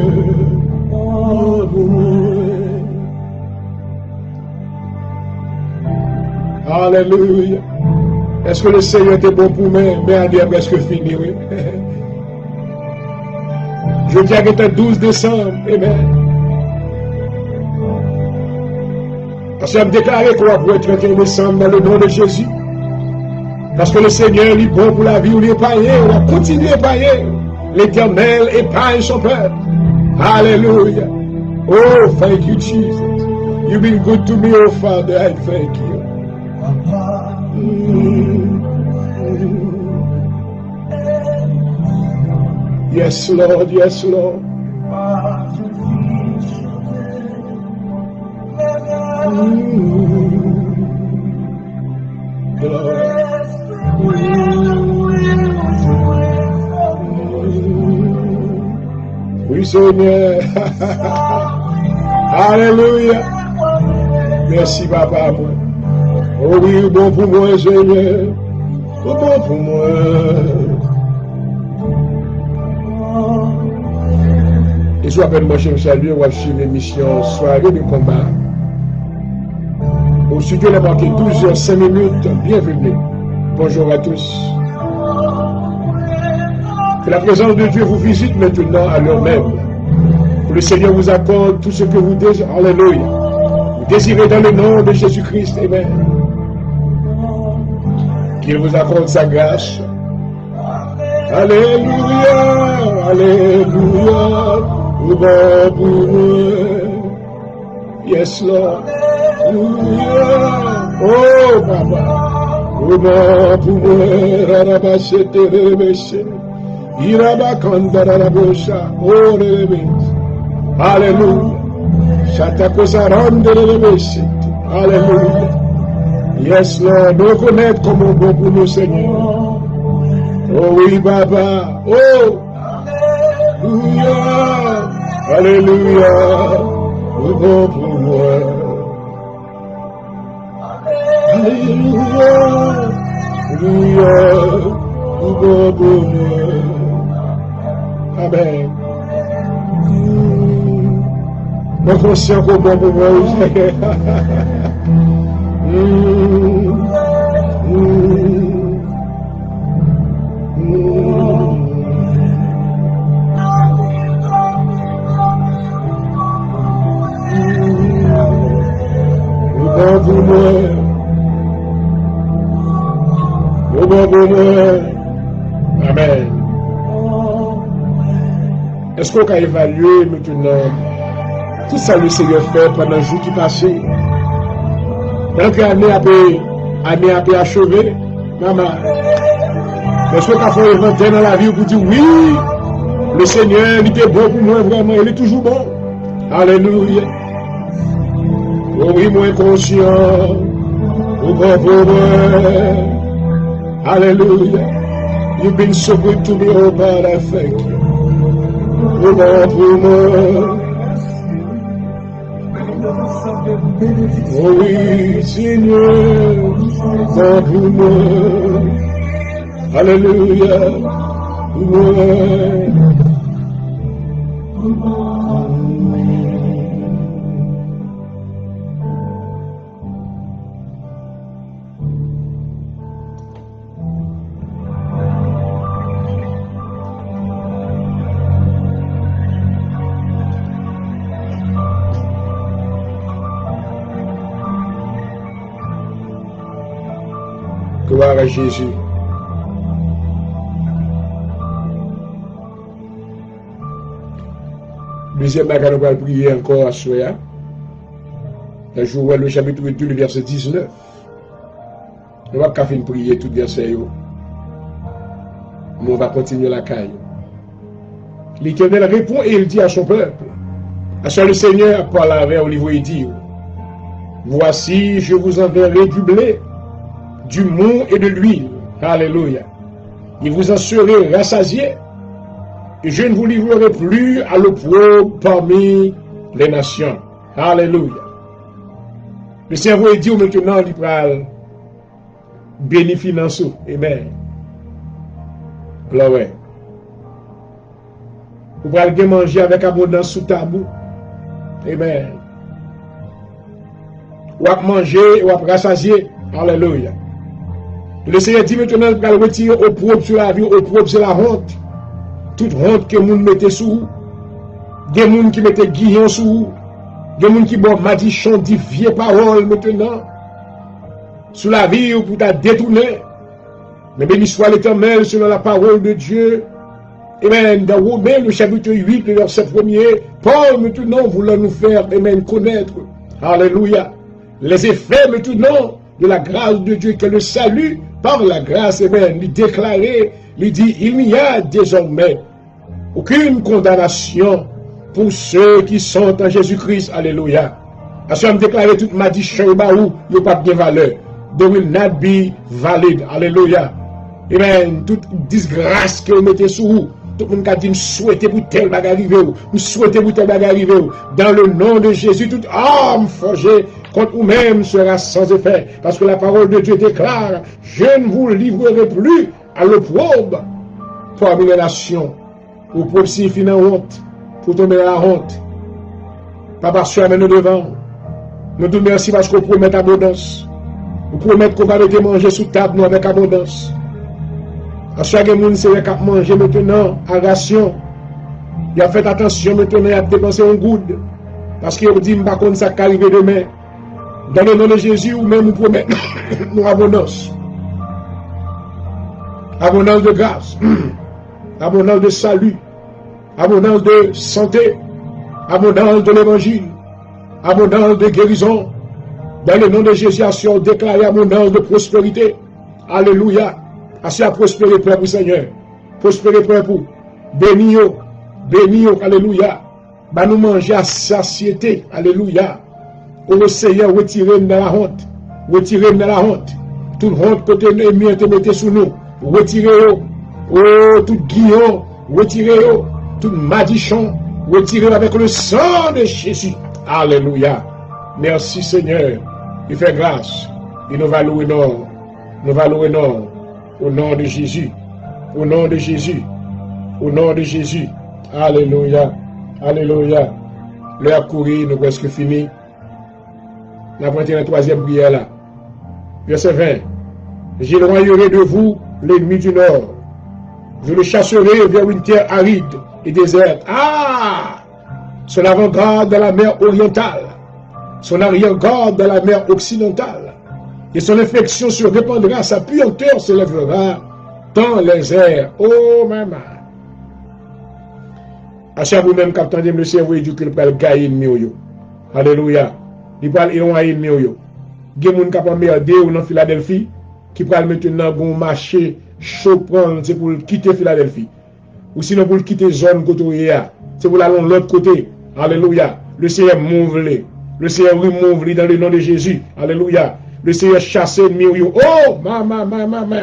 Alléluia. Est-ce que le Seigneur était bon pour moi? Mais on est presque fini, oui. Je dis que c'était 12 décembre. Amen. Parce que je me déclaré qu'on va pour être 31 décembre dans le nom de Jésus. Parce que le Seigneur est bon pour la vie, on est épargné, on va continuer à épargner. L'Éternel épargne son peuple. Alléluia. Oh, thank you, Jesus. You've been good to me, oh Father, I thank you. Yes, Lord, yes, Lord. Oui, Seigneur. Alléluia. Merci, Papa. Oh oui, bon pour moi, Seigneur. Oh, bon pour moi. Et soit appelle moi, je salue, on va suivre l'émission Soirée de combat. Au studio, il a marqué 12h05. Bienvenue. Bonjour à tous. Que la présence de Dieu vous visite maintenant à l'heure même. Que le Seigneur vous accorde tout ce que vous désirez. Alléluia. Vous désirez dans le nom de Jésus-Christ. Amen. Qu'il vous accorde sa grâce. Alléluia. Alléluia. Vous bon pour moi. Yes, Lord. Alléluia. Oh, Papa. Vous bon pour moi. Rabachete remeche. Irabakandarabosa, oh Rebens, Alléluia. Chatakosaranderebes, Alléluia. Yes, Lord, nous reconnaître comme un bon pour nous, Seigneur. Oh oui, Papa, oh, Alléluia, Alléluia, oh bon pour moi. Alléluia, Alléluia, oh bon pour moi. Amen. Mon conscient qu'au bon moment. Au bon moment. Au bon moment. Amen. Est-ce qu'on peut évaluer maintenant tout ça le Seigneur fait pendant le jour qui passait? Pendant que l'année a été achevée, maman, est-ce qu'on peut faire un inventaire dans la vie pour dire oui, le Seigneur, il était bon pour moi, vraiment, il est toujours bon. Alléluia. Oh oui, moi conscient, au bon pour moi. Hallelujah. You've been so good to me, oh God, I thank you. Oh Lord, pour moi. Oh oui, Seigneur, Lord, pour moi. Hallelujah. Pour moi. Gloire à Jésus. Deuxième bagage, on va prier encore à Soya. Le jour où le chapitre 2, le verset 19. On va pas finir prier tout verset. Mais on va continuer la caille. L'Éternel répond et il dit à son peuple. À ce le Seigneur parle avec au niveau, il dit, voici, je vous enverrai du blé, du mou et de l'huile. Alléluia. Et vous en serez rassasiés. Et je ne vous livrerai plus à l'opprobre parmi les nations. Alléluia. Le Seigneur est dit maintenant, il parle béni financier. Amen. Là, ouais. Vous pouvez manger avec abondance sous tabou. Amen. Ou à manger, ou à rassasier. Alléluia. Le Seigneur dit maintenant, il va retirer au propre sur la vie, au propre c'est la honte. Toute honte que moun mette sous, des moun qui mette guillon sous, des moun qui bon madichon dit vieille parole maintenant, sous la vie ou pour ta détourner. Mais béni soit l'Éternel selon la parole de Dieu. Amen. Dans Romains, le chapitre 8, le verset 1er, Paul maintenant voulant nous faire, amen, connaître, alléluia, les effets maintenant de la grâce de Dieu, que le salut par la grâce, amen, lui déclarer, lui dit, il n'y a désormais aucune condamnation pour ceux qui sont en Jésus-Christ, alléluia. À ce moment déclarer toute ma dit, il n'y a pas de valeur. They will not be valid, alléluia. Amen. Toute disgrâce que vous mettez sous vous, tout le monde a dit, me souhaitez pour tel bagage arriver, me souhaitez pour tel bagage arriver. Dans le nom de Jésus, toute arme forgée contre vous-même sera sans effet. Parce que la parole de Dieu déclare, je ne vous livrerai plus à l'opprobre parmi les nations. L'opprobre signifie une honte, pour tomber dans la honte. Papa, sois nous devant. Nous te remercions parce qu'on promet abondance. Nous promettons qu'on va mettre manger sous table nous avec abondance. À chaque monde, c'est qu'à manger maintenant à ration. Il a fait attention maintenant à dépenser un goutte. Parce qu'il dit, par contre, ça va arriver demain. Dans le nom de Jésus, ou même nous promettons nous abondance. Abondance de grâce. Abondance de salut. Abondance de santé. Abondance de l'évangile. Abondance de guérison. Dans le nom de Jésus, on déclare abondance de prospérité. Alléluia. Assez à prospérer pour Seigneur. Prospérer pour béni, alléluia. Bah nous manger à satiété, alléluia. Au Seigneur, retirez de la honte. Retirez de la honte. Toute honte que tu ennemi te mettez sous nous. Retirez-le. Oh, tout guillon, retirez-le. Tout madichon, retirez-le avec le sang de Jésus. Alléluia. Merci Seigneur. Il fait grâce. Il nous va louer non. Nous va louer non. Au nom de Jésus. Au nom de Jésus. Au nom de Jésus. Alléluia. Alléluia. L'heure courir, nous presque fini. Nous avons la troisième prière là. Verset 20. J'éloignerai de vous l'ennemi du nord. Je le chasserai vers une terre aride et déserte. Ah! Son avant-garde dans la mer orientale. Son arrière-garde dans la mer occidentale. Et son infection se répandra, sa puanteur s'élèvera dans les airs. Oh, maman. À chaque vous-même, quand vous le cerveau, il dit qu'il peut gagner une alléluia. Il parle éloigner une il y a des gens qui ont merdé ou dans Philadelphie, qui parlent maintenant bon marché, chaud prendre, c'est pour quitter Philadelphie. Ou sinon pour quitter zone côté, c'est pour aller de l'autre côté. Alléluia. Le Seigneur m'ouvre. Le Seigneur remove dans le nom de Jésus. Alléluia. Le Seigneur chasse ennemi. Oh,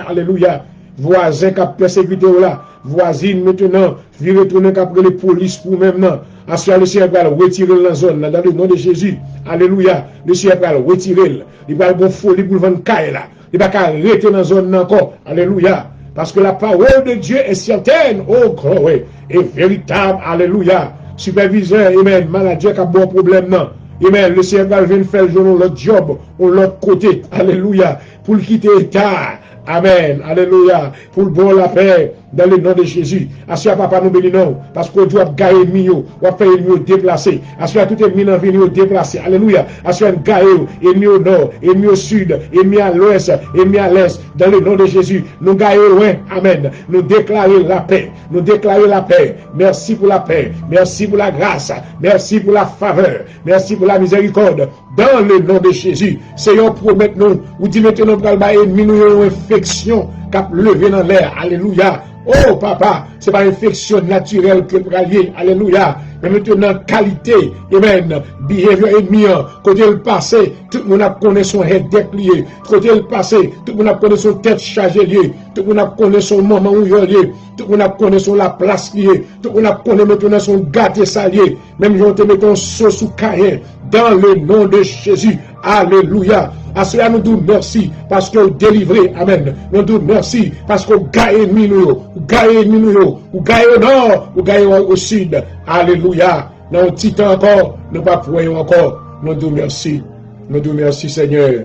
alléluia. Voisin qui a persécuté là. Voisine maintenant, vi retourner qu'après les polices pour maintenant. Assoir le Seigneur va retirer la zone dans le nom de Jésus. Alléluia. Le Seigneur va retirer. Il va bon folie pour vendre caille là. Il va pas arrêter dans la zone encore. Alléluia. Parce que la parole de Dieu est certaine. Oh, gloire. Et véritable. Alléluia. Superviseur, amen. Maladie qui a bon problème non. Amen. Le Seigneur va venir faire le jour l'autre job, ou l'autre côté. Alléluia. Pour le quitter l'état. Amen. Alléluia. Pour le bon la paix. Dans le nom de Jésus. Assoir papa nous bénissons. Parce qu'on doit gagner ennemi. On va faire ennemi déplacer. Assoir tout ennemi dans le déplacer. Alléluia. Assoir gagner ennemi au nord, ennemi au sud, ennemi à l'ouest, ennemi à l'est. Dans le nom de Jésus. Nous gagnons loin. Amen. Nous déclarons la paix. Nous déclarons la paix. Merci pour la paix. Merci pour la grâce. Merci pour la faveur. Merci pour la miséricorde. Dans le nom de Jésus. Seigneur, promet nous. Ou dit maintenant, nous allons ennemi nous une infection qui a levé dans l'air. Alléluia. Oh papa, c'est pas une infection naturelle que vous alliez, alléluia. Mais maintenant, qualité, amen, behavior ennemi, côté le passé, tout le monde a connu son headache lié, côté le passé, tout le monde a connu son tête chargée lié, tout le monde a connu son moment où il lié, tout le monde a connu son la place lié, tout le monde a connu maintenant son gâté salier, même si on te met un sauce sous cahier, dans le nom de Jésus, alléluia. À cela nous disons merci parce que vous délivrez, amen. Nous disons merci parce que vous gagnez nous, vous gagnez nous, vous gagnez au nord, vous gagnez au sud. Alléluia. Dans un petit temps encore, nous pas prions encore. Nous disons merci. Nous disons merci Seigneur.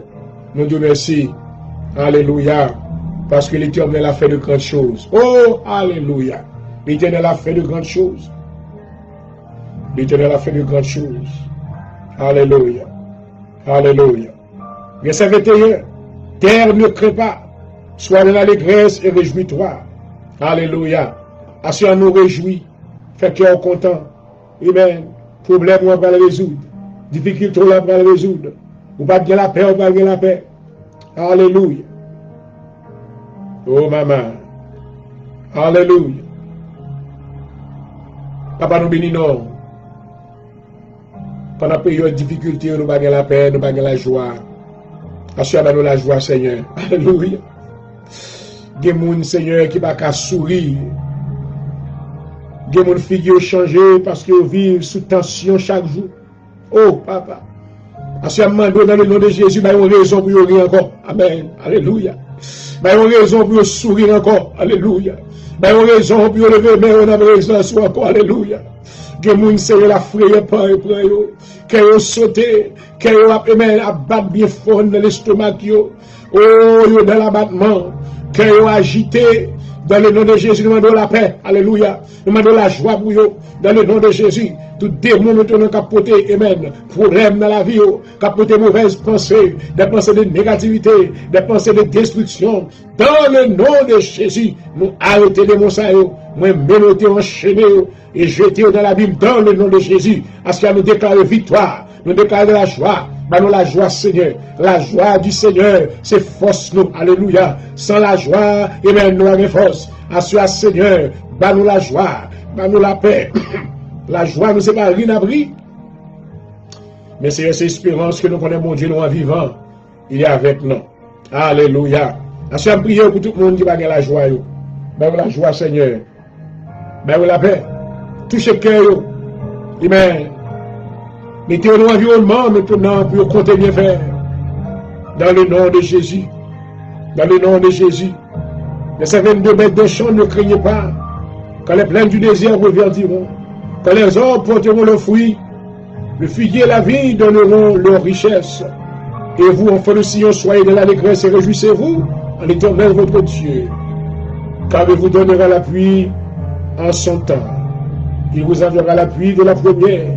Nous disons merci. Alléluia. Parce que l'Éternel a fait de grandes choses. Oh, alléluia. L'Éternel a fait de grandes choses. L'Éternel a fait de grandes choses. Alléluia. Alléluia. Verset 21, terre ne craint pas, sois dans l'allégresse et réjouis-toi. Alléluia. Assurez nous réjouis, fait cœur content. Amen. Problème on va le résoudre. Difficulté on va le résoudre. Ou pas bien la paix, on va bien la paix. Alléluia. Oh maman. Alléluia. Papa nous bénit non. Pendant la période de difficulté, nous va bien la paix, nous va bien la joie. Assure-nous la joie, Seigneur. Alléluia. Des gens, Seigneur, qui ne va pas sourire. Des gens figure changer parce qu'ils vivent sous tension chaque jour. Oh, papa. Assure-moi dans le nom de Jésus, il y a une raison pour rire encore. Amen. Alléluia. Il y a une raison pour sourire encore. Alléluia. Il y a une raison pour lever mais on a besoin encore. Alléluia. Des gens, Seigneur, la frayeur par et par eux. Qui ont sauté, qui ont abattu bien fort dans l'estomac, oh, dans l'abattement, qui ont agité, dans le nom de Jésus, nous demandons la paix, alléluia, nous demandons la joie pour eux, dans le nom de Jésus, tout démon maintenant qui a porté, amen, problème dans la vie, qui a porté mauvaises pensées, des pensées de négativité, des pensées de destruction, dans le nom de Jésus, nous arrêtons les monstres, nous mettons enchaîner et jeter dans l'abîme, dans le nom de Jésus, à ce qu'il nous déclare victoire, nous déclare la joie. Nous la joie, Seigneur. La joie du Seigneur, c'est force nous. Alléluia. Sans la joie, amen, nous avons force. Assure, Seigneur, nous la joie, nous la paix. La joie, nous c'est pas rien à bris. Mais c'est l'espérance que nous connaissons, mon Dieu, nous en vivant. Il est avec nous. Alléluia. Assure, prière pour tout le monde qui va gagner la joie. La joie, Seigneur. La paix. Touchez le cœur. Amen. Mettez-nous l'environnement maintenant pour compter bien faire. Dans le nom de Jésus. Dans le nom de Jésus. Les 22 bêtes de champ ne craignez pas. Quand les plaines du désert reverdiront. Quand les arbres porteront leurs fruits. Le figuier et la vigne donneront leur richesse. Et vous, enfants de Sion, soyez de l'allégresse et réjouissez-vous en l'Éternel votre Dieu. Car il vous donnera la pluie en son temps. Il vous enverra la pluie de la première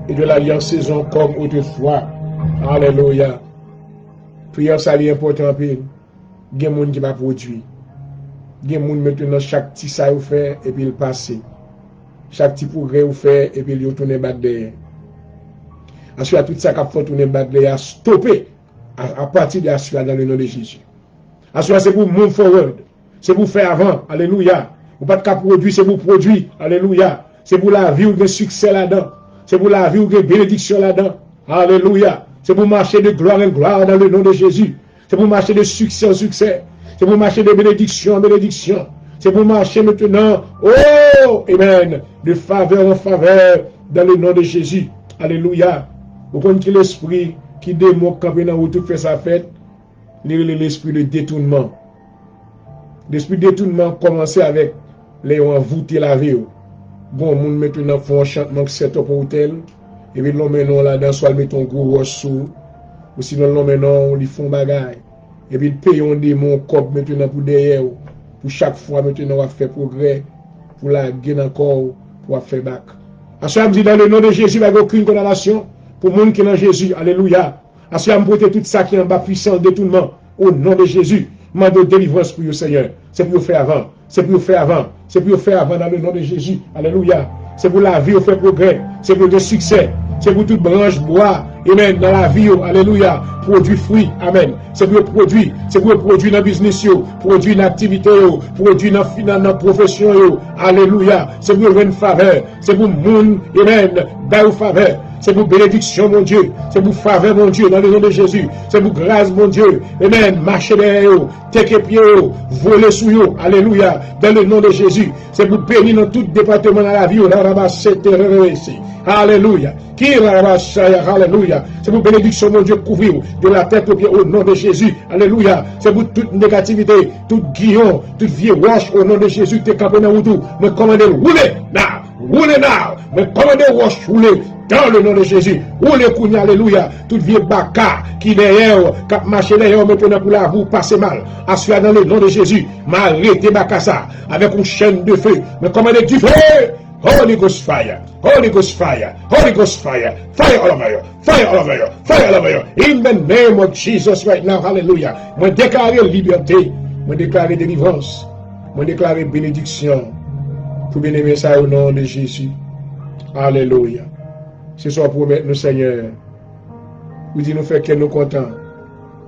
et de l'alliance saison comme autrefois. Alléluia. Prière, ça est important. Il y a des gens qui va produire. Il y a des gens maintenant, chaque petit ça vous fait et puis il passe. Chaque petit progrès vous fait et puis il retourne back derrière. Ensuite, tout ça qui a fait tourner back derrière, stopper à partir de la suite dans le nom de Jésus. Ensuite, c'est pour move forward. C'est pour faire avant. Alléluia. Vous pas de produire, c'est pour produire. Alléluia. C'est pour la vie ou le succès là-dedans. C'est pour la vie ou la bénédiction là-dedans. Alléluia. C'est pour marcher de gloire en gloire dans le nom de Jésus. C'est pour marcher de succès en succès. C'est pour marcher de bénédiction en bénédiction. C'est pour marcher maintenant, oh, amen, de faveur en faveur dans le nom de Jésus. Alléluia. Vous connaissez l'esprit qui démontre quand on tout fait sa fête, l'esprit de détournement. L'esprit de détournement commençait avec les envoûtés la vie. Bon, moun maintenant font un chantement qui set up au hôtel, et puis l'on maintenant là-dedans, soit ils mettent un gros roche sous, ou sinon l'on maintenant, ils font bagaille. Et puis ils payent un démon cop maintenant pour derrière, pour chaque fois maintenant on va faire progrès, pour la gain encore, pour faire back. Ensuite, je dis dans le nom de Jésus, il n'y a aucune condamnation pour le monde qui est dans Jésus. Alléluia. Ensuite, je me tout ça qui est en bas puissant détournement, au nom de Jésus. Mande de délivrance pour le Seigneur. C'est pour faire avant. C'est pour faire avant. C'est pour faire avant dans le nom de Jésus. Alléluia. C'est pour la vie, au fait progrès. C'est pour le succès. C'est pour toute branche bois. Amen. Dans la vie, alléluia. Produit fruit. Amen. C'est pour le produit. C'est pour le produit dans le business, produit dans l'activité, produit dans la profession. Alléluia. C'est pour une faveur. C'est pour le monde. Amen. Dans faveur. C'est pour bénédiction, mon Dieu. C'est pour faveur, mon Dieu, dans le nom de Jésus. C'est pour grâce, mon Dieu. Amen. Marcher derrière eux, tequer pied, voler sous eux. Alléluia. Dans le nom de Jésus. C'est pour bénir dans tout département de la vie. Alléluia. Alléluia. C'est pour bénédiction, mon Dieu, couvrir de la tête aux pieds au nom de Jésus. Alléluia. C'est pour toute négativité, toute guillon, toute vieille roche au nom de Jésus. T'es campé dans tout. Me commander, roulez now. Roulez now. Me commander, roche, roulez. Dans le nom de Jésus, roulez kounya, alléluia, toute vieille baka qui derrière, qui marche derrière, maintenant pour la vous passez mal. Assois dans le nom de Jésus, m'arrêtez baka ça, avec une chaîne de feu, me commandez du feu, Holy Ghost fire, Holy Ghost fire, Holy Ghost fire, fire all over you, fire all over you, fire all over you, in the name of Jesus right now, hallelujah. Moi déclarer liberté, moi déclarer délivrance, moi déclarer bénédiction, pour bénéficer ça au nom de Jésus, alléluia. C'est soit pour mettre nous, Seigneur. Vous dites nous faire que nous contents.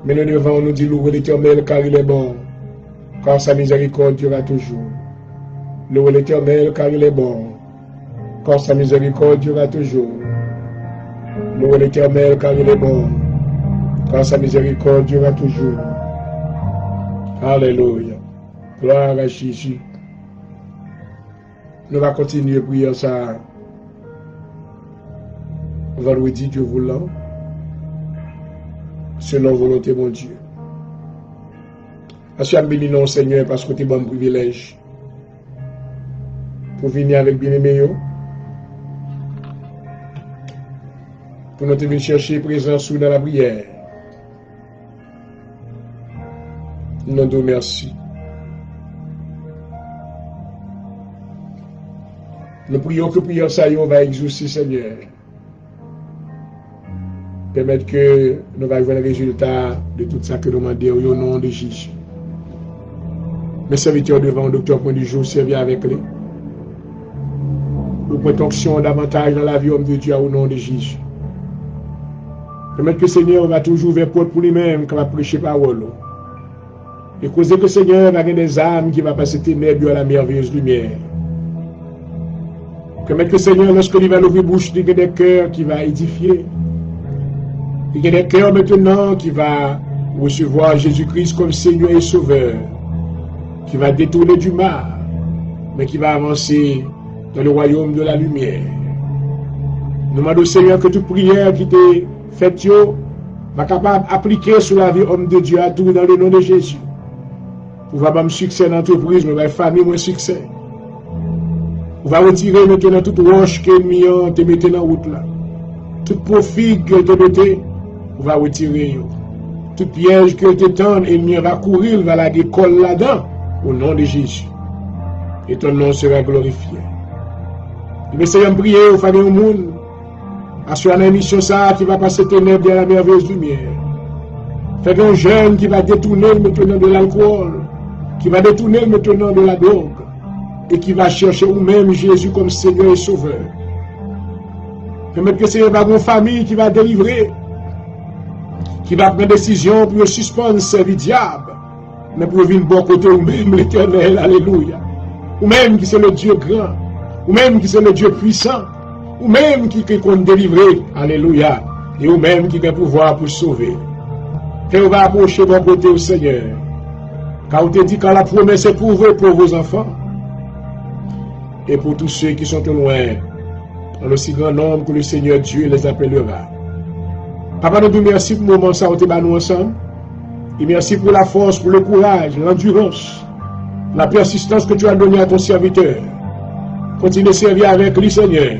Mais nous devons nous dire louer l'Éternel car il est bon. Car sa miséricorde durera toujours. Louer l'Éternel car il est bon. Car sa miséricorde durera toujours. Louer l'Éternel car il est bon. Car sa miséricorde durera toujours. Alléluia. Gloire à Jésus. Nous allons continuer à prier ça. Vendredi, Dieu voulant, selon volonté, mon Dieu. Assis béni non, Seigneur, parce que tu es bon privilège pour venir avec bien-aimé, pour nous venir chercher présence dans la prière. Nous nous merci. Nous prions que prière ça va exaucer, Seigneur. Permettre que nous allons voir le résultat de tout ça que nous demandons au nom de Jésus. Mes serviteurs devant le docteur point du jour servir avec lui. Nous protection davantage dans la vie homme de Dieu au nom de Jésus. Permettre que le Seigneur va toujours vers pour lui-même quand il va prêcher parole. Et causer que le Seigneur va gagner des âmes qui va passer ténèbres à la merveilleuse lumière. Permettre que le Seigneur, lorsqu'il va l'ouvrir bouche, il y a des cœurs qui va édifier. Il y a des cœurs maintenant qui va recevoir Jésus-Christ comme Seigneur et Sauveur, qui va détourner du mal, mais qui va avancer dans le royaume de la lumière. Nous demandons au Seigneur que toute prière qui t'est faite, va capable d'appliquer sur la vie homme de Dieu à tout dans le nom de Jésus. Pour avoir un succès dans l'entreprise, mais la famille, moins succès. On va retirer maintenant toute roche que l'ennemi te mette dans la route là. Tout profit que te mette, on va retirer. Tout piège que te tend, l'ennemi va courir, va la décoller là-dedans, au nom de Jésus. Et ton nom sera glorifié. Je vais essayer de prier au famille au monde. Assurer une mission ça qui va passer ténèbres dans la merveilleuse lumière. Fait un jeune qui va détourner maintenant de l'alcool, qui va détourner maintenant de la drogue, et qui va chercher ou-même Jésus comme Seigneur et Sauveur. Permettre que c'est une famille qui va délivrer, qui va prendre décision pour suspendre servir diable, mais pour venir bon côté ou même l'Éternel, alléluia. Ou même qui c'est le Dieu grand, ou même qui c'est le Dieu puissant, ou même qui compte délivrer, alléluia. Et vous-même qui avez pouvoir pour sauver. Que vous va approcher de côté au Seigneur. Car vous te dit quand la promesse est pour vous et pour vos enfants. Et pour tous ceux qui sont au loin, dans le si grand nombre que le Seigneur Dieu les appellera. Papa, nous te merci pour le moment ça, nous ensemble. Et merci pour la force, pour le courage, l'endurance, la persistance que tu as donnée à ton serviteur. Continue à servir avec lui, Seigneur.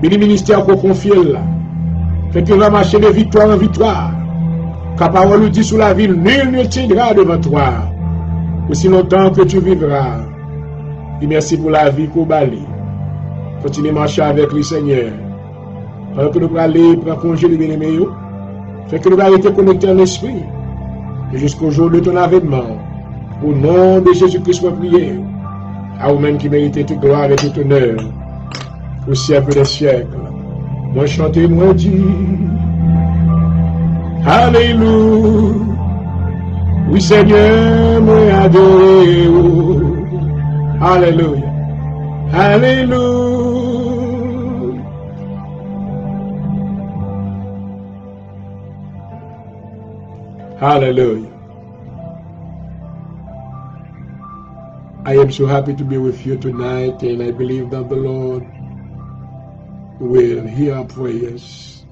Béni ministère qu'on confie là. Fait que va marcher de victoire en victoire. Car parole nous dit sous la ville, nul ne tiendra devant toi. Aussi longtemps que tu vivras. Et merci pour la vie qu'on bali. Continue à marcher avec lui, Seigneur. Alors que nous allons aller prendre congé de bien-aimé. Fait que nous allons être connectés à l'esprit. Et jusqu'au jour de ton avènement. Au nom de Jésus-Christ, nous prions. À vous-même qui méritez toute gloire et tout honneur. Au siècle des siècles. Moi chanter, moi dire. Alléluia. Oui, Seigneur, moi adorer. Alléluia. Alléluia. Hallelujah. I am so happy to be with you tonight, and I believe that the Lord will hear our prayers.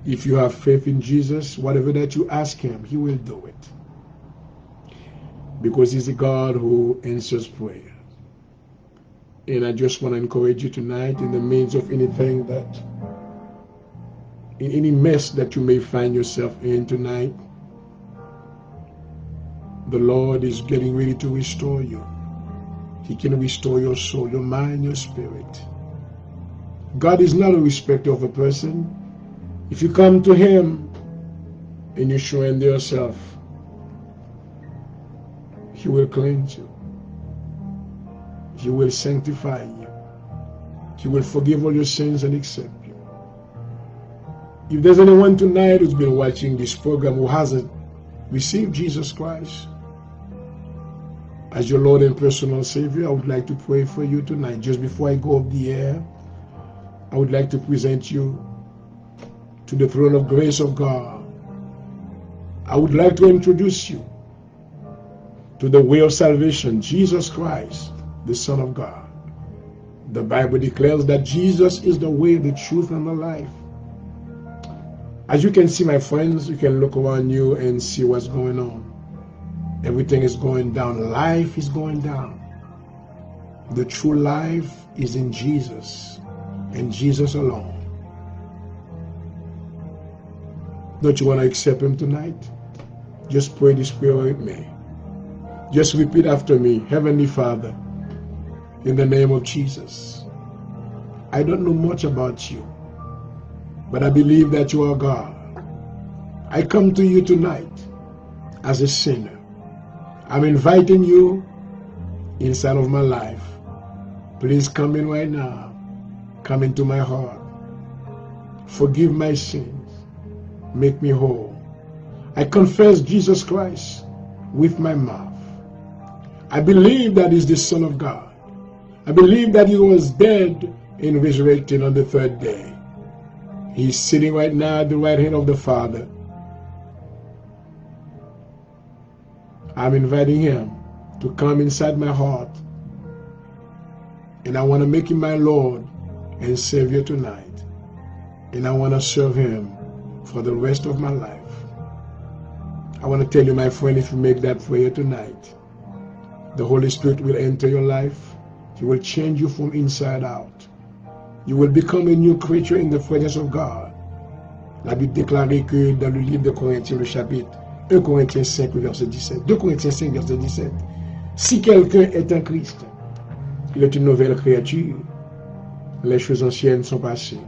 If you have faith in Jesus, whatever that you ask Him, He will do it. Because He's a God who answers prayer. And I just want to encourage you tonight in the midst of anything that, in any mess that you may find yourself in tonight, the Lord is getting ready to restore you. He can restore your soul, your mind, your spirit. God is not a respecter of a person. If you come to Him and you surrender yourself, He will cleanse you. He will sanctify you. He will forgive all your sins and accept you. If there's anyone tonight who's been watching this program who hasn't received Jesus Christ as your Lord and personal Savior, I would like to pray for you tonight. Just before I go off the air, I would like to present you to the throne of grace of God. I would like to introduce you to the way of salvation, Jesus Christ, the Son of God. The Bible declares that Jesus is the way, the truth, and the life. As you can see, my friends, you can look around you and see what's going on. Everything is going down. Life is going down. The true life is in Jesus and Jesus alone. Don't you want to accept Him tonight? Just pray this prayer with me. Just repeat after me. Heavenly Father, in the name of Jesus, I don't know much about you, but I believe that you are God. I come to you tonight as a sinner. I'm inviting you inside of my life. Please come in right now. Come into my heart. Forgive my sins. Make me whole. I confess Jesus Christ with my mouth. I believe that He's the Son of God. I believe that He was dead and resurrected on the third day. He's sitting right now at the right hand of the Father. I'm inviting Him to come inside my heart. And I want to make Him my Lord and Savior tonight. And I want to serve Him for the rest of my life. I want to tell you, my friend, if you make that prayer tonight, the Holy Spirit will enter your life. He will change you from inside out. You will become a new creature in the presence of God. La Bible déclare que dans le livre de Corinthiens, le chapitre 1 Corinthiens 5, verset 17, 2 Corinthiens 5, verset 17, si quelqu'un est en Christ, il est une nouvelle créature. Les choses anciennes sont passées.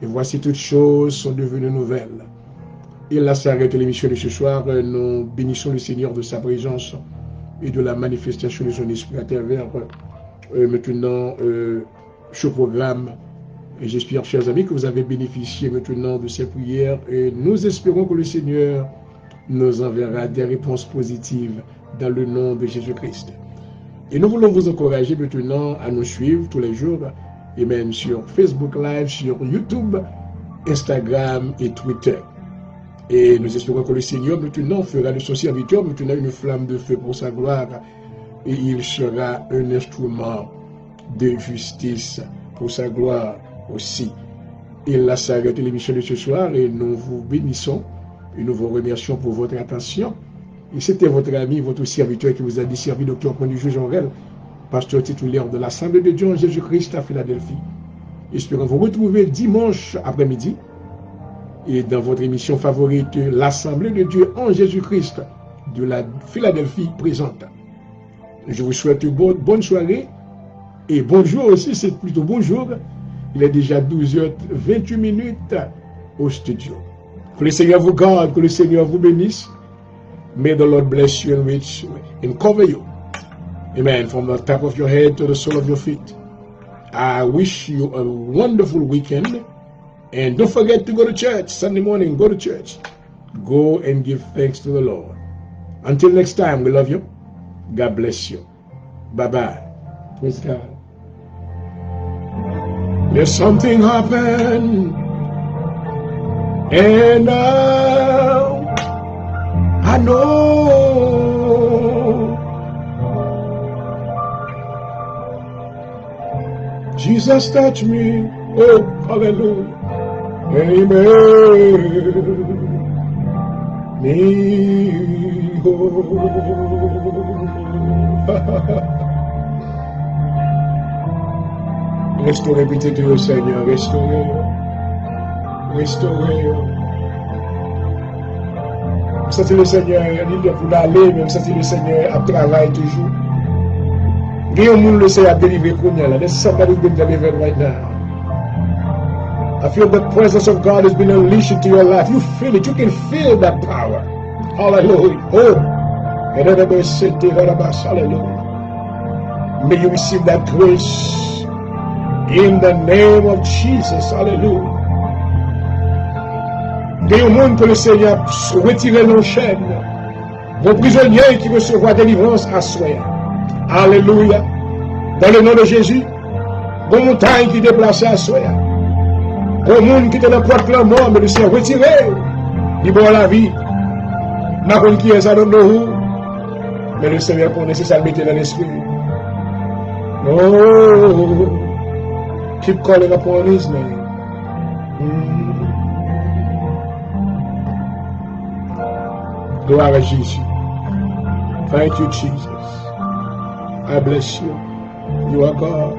Et voici toutes choses sont devenues nouvelles. Et là s'arrête l'émission de ce soir. Nous bénissons le Seigneur de sa présence et de la manifestation de son esprit à travers maintenant ce programme. Et j'espère, chers amis, que vous avez bénéficié maintenant de ces prières. Et nous espérons que le Seigneur nous enverra des réponses positives dans le nom de Jésus-Christ. Et nous voulons vous encourager maintenant à nous suivre tous les jours, et même sur Facebook Live, sur YouTube, Instagram et Twitter. Et nous espérons que le Seigneur maintenant fera de son serviteur maintenant une flamme de feu pour sa gloire. Et il sera un instrument de justice pour sa gloire aussi. Il a s'arrêté l'émission de ce soir et nous vous bénissons et nous vous remercions pour votre attention. Et c'était votre ami, votre serviteur qui vous a desservi, Dr. Conduit Jorel, pasteur titulaire de l'Assemblée de Dieu en Jésus-Christ à Philadelphie. Espérons vous retrouver dimanche après-midi et dans votre émission favorite, l'Assemblée de Dieu en Jésus-Christ de la Philadelphie présente. Je vous souhaite une bonne soirée et bonjour aussi, c'est plutôt bonjour. Il est déjà 12h28 au studio. Que le Seigneur vous garde, que le Seigneur vous bénisse. May the Lord bless you and rich and cover you. Amen. From the top of your head to the sole of your feet. I wish you a wonderful weekend. And don't forget to go to church. Sunday morning, go to church. Go and give thanks to the Lord. Until next time, we love you. God bless you. Bye-bye. Praise God. There's something happened. And now I know Jesus touched me. Oh, hallelujah. And he made me whole. Restaurez peut-être au Seigneur, restaurez. Restaurez. Ça c'est le Seigneur, il est pour l'aller, même ça c'est le Seigneur, à travail toujours. Il y a un monde le Seigneur a délivré pour nous. There's somebody being delivered right now. I feel the presence of God has been unleashed into your life. You feel it, you can feel that power. Hallelujah. Oh. Hallelujah. May you receive that grace in the name of Jesus. Hallelujah. Il y a un monde que le Seigneur retire nos chaînes. Vos prisonniers qui recevront délivrance à soi. Alléluia. Dans le nom de Jésus, vos montagnes qui déplacent à soi. Vos monde qui te le porte la mort, mais le Seigneur retiré. Libre la vie. Ma bonne qui est à nous. Mais le Seigneur connaît ça le mettre dans l'esprit. Oh, keep calling upon His name. Gloire à Jésus. Thank you, Jesus. I bless you. You are God.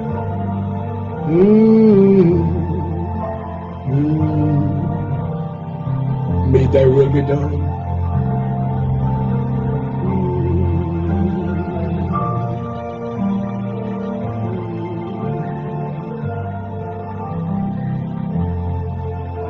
May thy will be done.